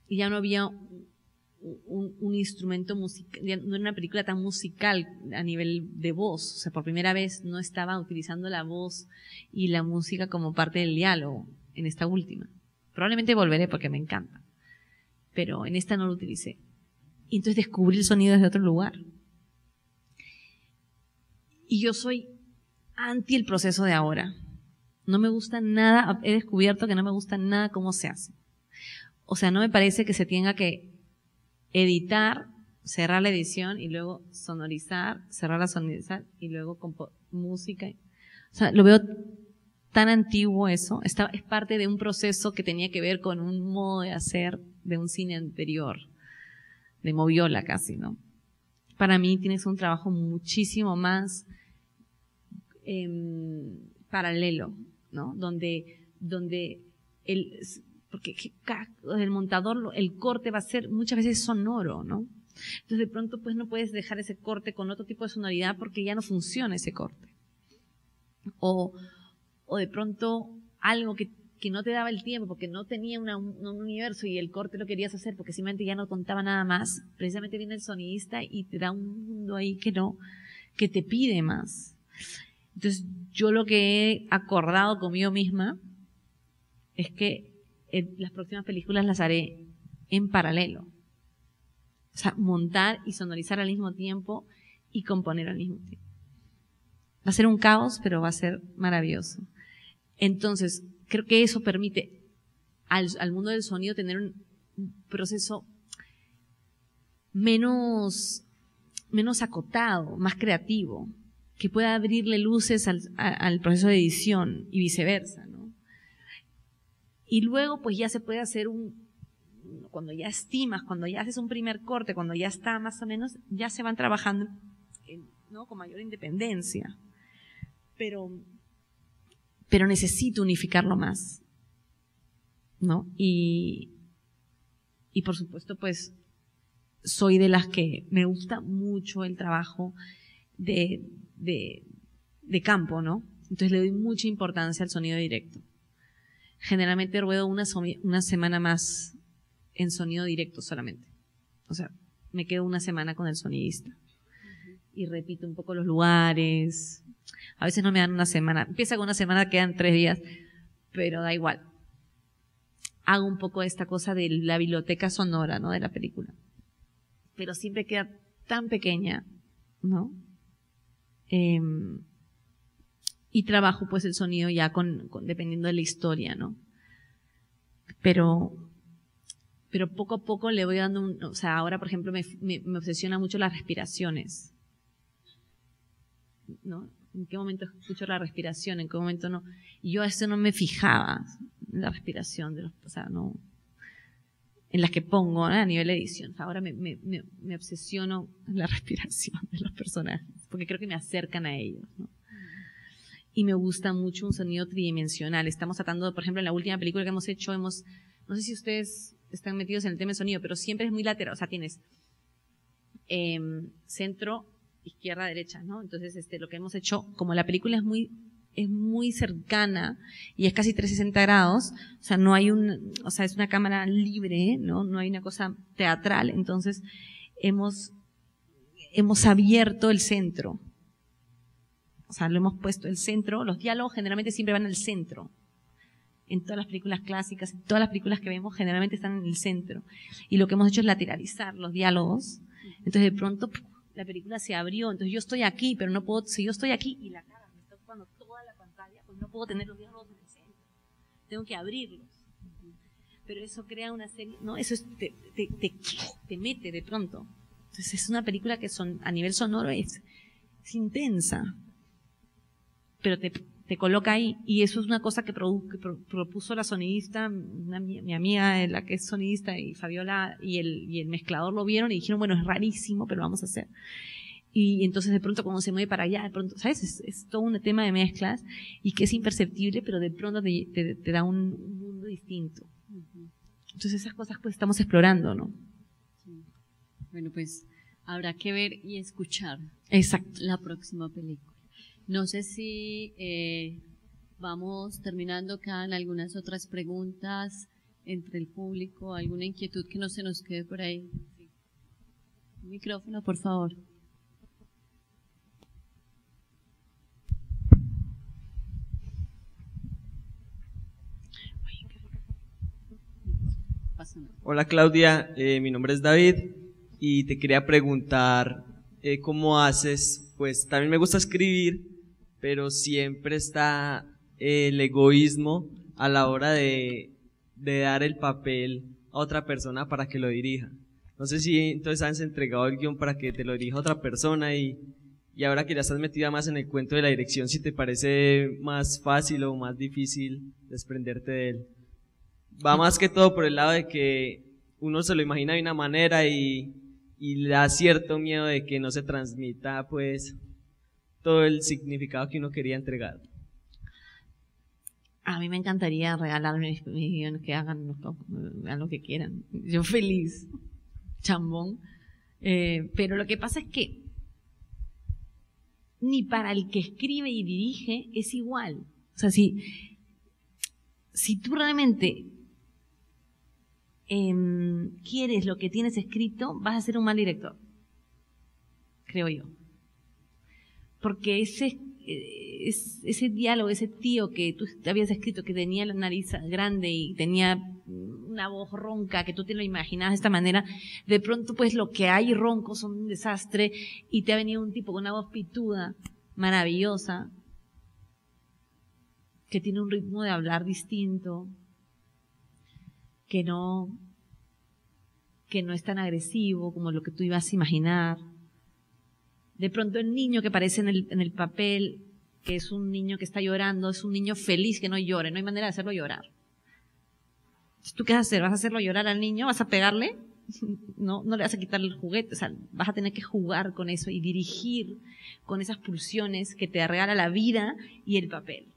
[SPEAKER 3] ya no había un instrumento musical, no era una película tan musical a nivel de voz. O sea, por primera vez no estaba utilizando la voz y la música como parte del diálogo en esta última. Probablemente volveré porque me encanta, pero en esta no lo utilicé. Y entonces descubrí el sonido desde otro lugar. Y yo soy anti el proceso de ahora. No me gusta nada, he descubierto que no me gusta nada cómo se hace. O sea, no me parece que se tenga que editar, cerrar la edición y luego sonorizar, cerrar la sonorizar y luego música. O sea, lo veo tan antiguo eso. Es parte de un proceso que tenía que ver con un modo de hacer de un cine anterior, de Moviola casi, ¿no? Para mí tienes un trabajo muchísimo más paralelo, ¿no? Donde porque el montador, el corte va a ser muchas veces sonoro, ¿no? Entonces de pronto pues no puedes dejar ese corte con otro tipo de sonoridad porque ya no funciona ese corte. O de pronto algo que no te daba el tiempo porque no tenía un universo y el corte lo querías hacer porque simplemente ya no contaba nada más. Precisamente viene el sonidista y te da un mundo ahí que te pide más. Entonces yo lo que he acordado conmigo misma es que las próximas películas las haré en paralelo. O sea, montar y sonorizar al mismo tiempo y componer al mismo tiempo. Va a ser un caos, pero va a ser maravilloso. Entonces, creo que eso permite al mundo del sonido tener un proceso menos acotado, más creativo, que pueda abrirle luces al proceso de edición y viceversa, ¿no? Y luego pues ya se puede hacer cuando ya estimas, cuando ya haces un primer corte, cuando ya está más o menos, ya se van trabajando, ¿no? Con mayor independencia. Pero necesito unificarlo más, ¿no? Y por supuesto pues soy de las que me gusta mucho el trabajo de campo, ¿no? Entonces le doy mucha importancia al sonido directo. Generalmente ruedo una semana más en sonido directo solamente. O sea, me quedo una semana con el sonidista. Y repito un poco los lugares. A veces no me dan una semana. Empieza con una semana, quedan 3 días. Pero da igual. Hago un poco esta cosa de la biblioteca sonora, ¿no? De la película. Pero siempre queda tan pequeña, ¿no? Y trabajo pues el sonido ya dependiendo de la historia, ¿no? Pero poco a poco le voy dando o sea, ahora por ejemplo me obsesiona mucho las respiraciones, ¿no? ¿En qué momento escucho la respiración? ¿En qué momento no? Y yo a eso no me fijaba, la respiración o sea, no, en las que pongo, ¿no? A nivel de edición. Ahora me obsesiono en la respiración de los personajes, porque creo que me acercan a ellos, ¿no? Y me gusta mucho un sonido tridimensional. Estamos tratando, por ejemplo, en la última película que hemos hecho, no sé si ustedes están metidos en el tema de sonido, pero siempre es muy lateral. O sea, tienes centro, izquierda, derecha, ¿no? Entonces, lo que hemos hecho, como la película es muy cercana y es casi 360 grados, o sea, no hay o sea, es una cámara libre, ¿no? No hay una cosa teatral. Entonces, hemos abierto el centro. O sea, lo hemos puesto el centro. Los diálogos generalmente siempre van al centro. En todas las películas clásicas, en todas las películas que vemos, generalmente están en el centro. Y lo que hemos hecho es lateralizar los diálogos. Entonces, de pronto, la película se abrió. Entonces, yo estoy aquí, pero no puedo, si yo estoy aquí y la cara me está ocupando toda la pantalla, pues no puedo tener los diálogos en el centro. tengo que abrirlos. Pero eso crea una serie, ¿no? Eso es, te mete de pronto. Entonces es una película que a nivel sonoro es intensa, pero te coloca ahí, y eso es una cosa que propuso la sonidista, mi amiga, la que es sonidista, y Fabiola, y el mezclador lo vieron y dijeron, bueno, es rarísimo, pero lo vamos a hacer. Y entonces de pronto cuando se mueve para allá, de pronto, ¿sabes? Es todo un tema de mezclas, y que es imperceptible, pero de pronto te da un mundo distinto. Entonces esas cosas pues estamos explorando, ¿no?
[SPEAKER 2] Sí. Bueno, pues habrá que ver y escuchar.
[SPEAKER 3] Exacto.
[SPEAKER 2] La próxima película. No sé si vamos terminando acá en algunas otras preguntas entre el público, alguna inquietud que no se nos quede por ahí. Sí. Un micrófono, por favor.
[SPEAKER 9] Hola Claudia, mi nombre es David y te quería preguntar cómo haces, pues también me gusta escribir, pero siempre está el egoísmo a la hora de dar el papel a otra persona para que lo dirija. No sé si entonces has entregado el guión para que te lo dirija otra persona y ahora que ya estás metida más en el cuento de la dirección, si te parece más fácil o más difícil desprenderte de él. Va más que todo por el lado de que uno se lo imagina de una manera y le da cierto miedo de que no se transmita pues todo el significado que uno quería entregar.
[SPEAKER 3] A mí me encantaría regalarme mis guiones, que hagan lo que quieran. Yo feliz, chambón. Pero lo que pasa es que ni para el que escribe y dirige es igual. O sea, si tú realmente quieres lo que tienes escrito, vas a ser un mal director, creo yo. Porque ese diálogo, ese tío que tú habías escrito, que tenía la nariz grande y tenía una voz ronca, que tú te lo imaginabas de esta manera, de pronto pues lo que hay roncos son un desastre, y te ha venido un tipo con una voz pituda, maravillosa, que tiene un ritmo de hablar distinto, que no es tan agresivo como lo que tú ibas a imaginar. De pronto el niño que aparece en el papel, que es un niño que está llorando, es un niño feliz que no llore, no hay manera de hacerlo llorar. Entonces, ¿tú qué vas a hacer? ¿Vas a hacerlo llorar al niño? ¿Vas a pegarle? No le vas a quitar el juguete, o sea, vas a tener que jugar con eso y dirigir con esas pulsiones que te regala la vida y el papel.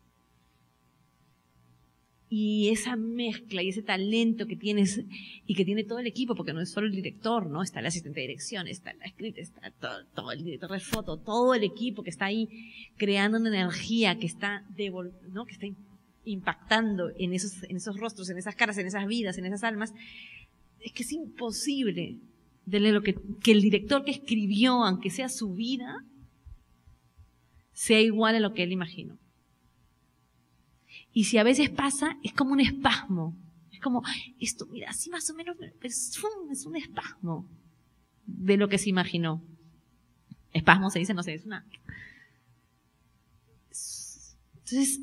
[SPEAKER 3] Y esa mezcla y ese talento que tienes y que tiene todo el equipo, porque no es solo el director, ¿no? Está el asistente de dirección, está la escrita, está todo el director de foto, todo el equipo que está ahí creando una energía que está, ¿no? Que está impactando en esos rostros, en esas caras, en esas vidas, en esas almas. Es que es imposible que el director que escribió, aunque sea su vida, sea igual a lo que él imaginó. Y si a veces pasa, es como un espasmo. Es como, esto, mira, así más o menos, es un espasmo de lo que se imaginó. Espasmo se dice, no sé, es una... Entonces,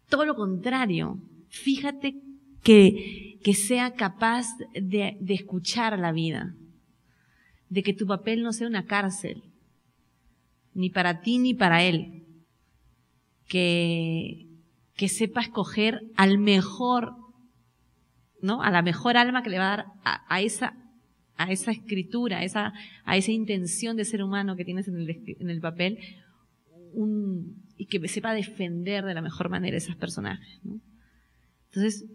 [SPEAKER 3] todo lo contrario. Fíjate que sea capaz de escuchar la vida. De que tu papel no sea una cárcel. Ni para ti ni para él. Que sepa escoger al mejor, ¿no? A la mejor alma que le va a dar a esa escritura, a esa intención de ser humano que tienes en el papel, y que sepa defender de la mejor manera esos personajes, ¿no? Entonces,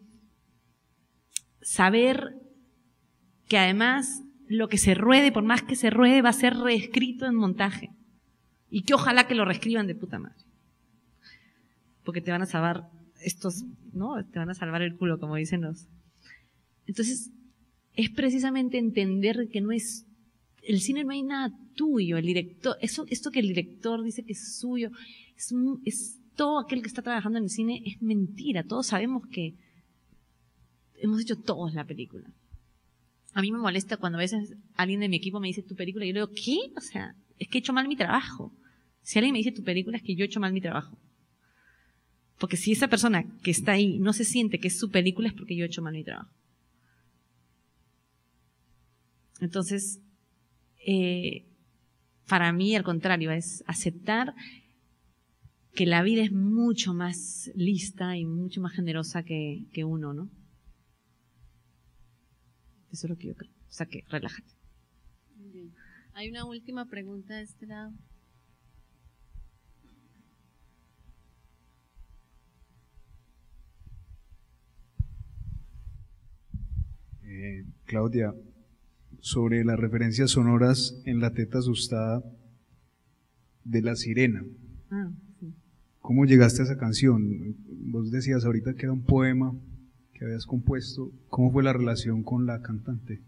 [SPEAKER 3] saber que además lo que se ruede, por más que se ruede, va a ser reescrito en montaje, y que ojalá que lo reescriban de puta madre. Porque te van a salvar ¿no? Te van a salvar el culo, como dicen los. Entonces, es precisamente entender que no es, el cine no hay nada tuyo, el director, esto que el director dice que es suyo, es todo aquel que está trabajando en el cine, es mentira. Todos sabemos que hemos hecho todos la película. A mí me molesta cuando a veces alguien de mi equipo me dice tu película, y yo le digo, ¿qué? O sea, es que he hecho mal mi trabajo. Si alguien me dice tu película, es que yo he hecho mal mi trabajo. Porque si esa persona que está ahí no se siente que es su película, es porque yo he hecho mal mi trabajo. Entonces, para mí, al contrario, es aceptar que la vida es mucho más lista y mucho más generosa que uno, ¿no? Eso es lo que yo creo. O sea, que relájate.
[SPEAKER 2] Bien. Hay una última pregunta de este lado.
[SPEAKER 10] Claudia, sobre las referencias sonoras en La teta asustada de La Sirena.
[SPEAKER 3] Sí.
[SPEAKER 10] ¿Cómo llegaste a esa canción? Vos decías ahorita que era un poema que habías compuesto. ¿Cómo fue la relación con la cantante?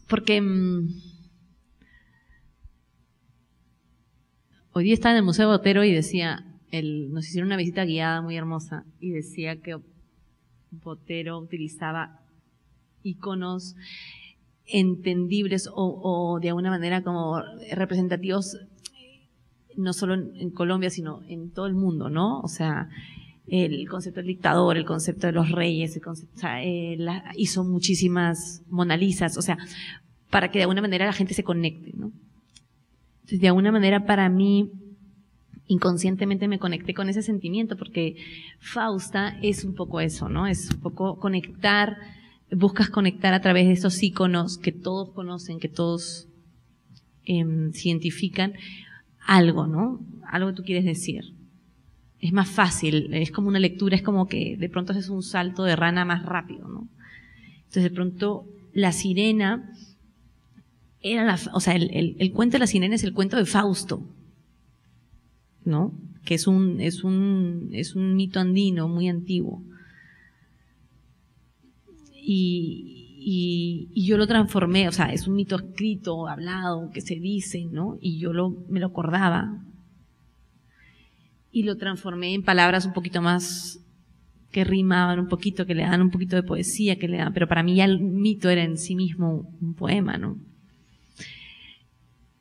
[SPEAKER 3] Porque hoy día estaba en el Museo Botero y decía, nos hicieron una visita guiada muy hermosa y decía que Botero utilizaba iconos entendibles o de alguna manera como representativos no solo en Colombia sino en todo el mundo, ¿no? O sea, el concepto del dictador, el concepto de los reyes, el concepto, o sea, hizo muchísimas Mona Lisas, o sea, para que de alguna manera la gente se conecte, ¿no? Entonces, de alguna manera para mí inconscientemente me conecté con ese sentimiento porque Fausta es un poco eso, ¿no? Es un poco conectar, buscas conectar a través de esos íconos que todos conocen, que todos se identifican, algo, ¿no? Algo que tú quieres decir. Es más fácil, es como una lectura, es como que de pronto haces un salto de rana más rápido, ¿no? Entonces de pronto La Sirena era o sea, el cuento de La Sirena es el cuento de Fausto, ¿no? Que es un mito andino muy antiguo. Y yo lo transformé, o sea, es un mito escrito, hablado, que se dice, ¿no? Y yo me lo acordaba. Y lo transformé en palabras un poquito más que rimaban un poquito, que le dan un poquito de poesía, pero para mí ya el mito era en sí mismo un poema, ¿no?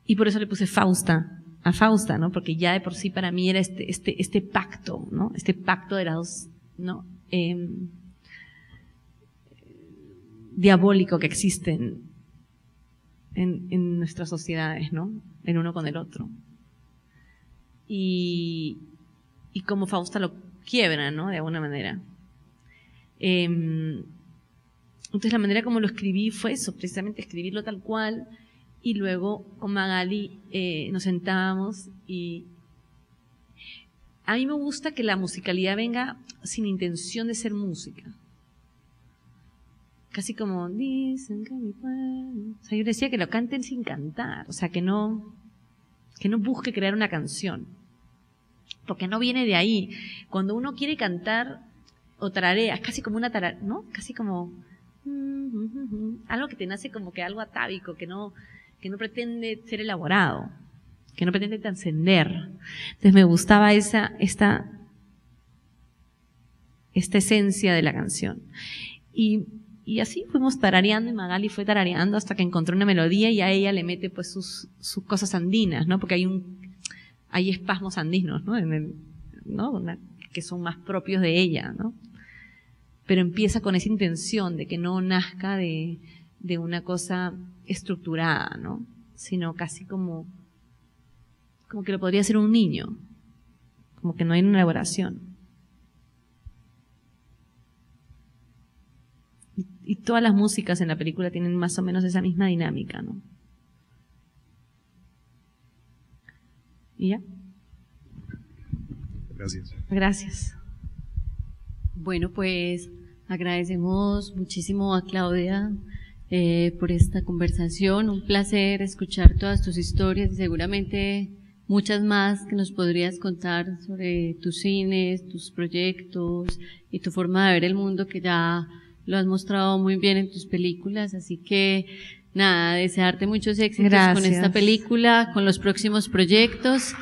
[SPEAKER 3] Y por eso le puse Fausta, a Fausta, ¿no? Porque ya de por sí para mí era este pacto, ¿no? Este pacto de las dos, ¿no? Diabólico que existen en nuestras sociedades, ¿no? El uno con el otro. Y como Fausta lo quiebra, ¿no? De alguna manera. Entonces la manera como lo escribí fue eso, precisamente escribirlo tal cual, y luego con Magali nos sentábamos y a mí me gusta que la musicalidad venga sin intención de ser música. Casi como, dicen que mi pueblo. O sea, yo decía que lo canten sin cantar, o sea, que no busque crear una canción. Porque no viene de ahí. Cuando uno quiere cantar o tararea, es casi como una tararea, ¿no? Casi como algo que te nace como que algo atávico, que no pretende ser elaborado, que no pretende trascender. Entonces me gustaba esta esencia de la canción. Y así fuimos tarareando y Magali fue tarareando hasta que encontró una melodía y a ella le mete pues sus cosas andinas, ¿no? Porque hay espasmos andinos, ¿no? Que son más propios de ella, ¿no? Pero empieza con esa intención de que no nazca de una cosa estructurada, ¿no? Sino casi como que lo podría hacer un niño, como que no hay una elaboración. Y todas las músicas en la película tienen más o menos esa misma dinámica, ¿no? ¿Y ya?
[SPEAKER 10] Gracias.
[SPEAKER 3] Gracias.
[SPEAKER 2] Bueno, pues agradecemos muchísimo a Claudia por esta conversación. Un placer escuchar todas tus historias y seguramente muchas más que nos podrías contar sobre tus cines, tus proyectos y tu forma de ver el mundo, que ya lo has mostrado muy bien en tus películas. Así que nada, desearte muchos éxitos con esta película, con los próximos proyectos.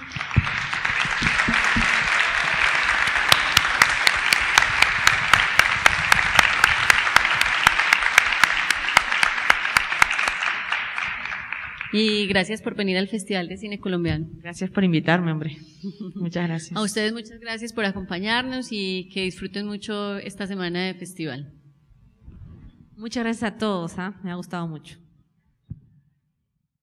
[SPEAKER 2] Y gracias por venir al Festival de Cine Colombiano.
[SPEAKER 3] Gracias por invitarme, hombre. Muchas gracias.
[SPEAKER 2] A ustedes muchas gracias por acompañarnos y que disfruten mucho esta semana de festival.
[SPEAKER 3] Muchas gracias a todos, me ha gustado mucho.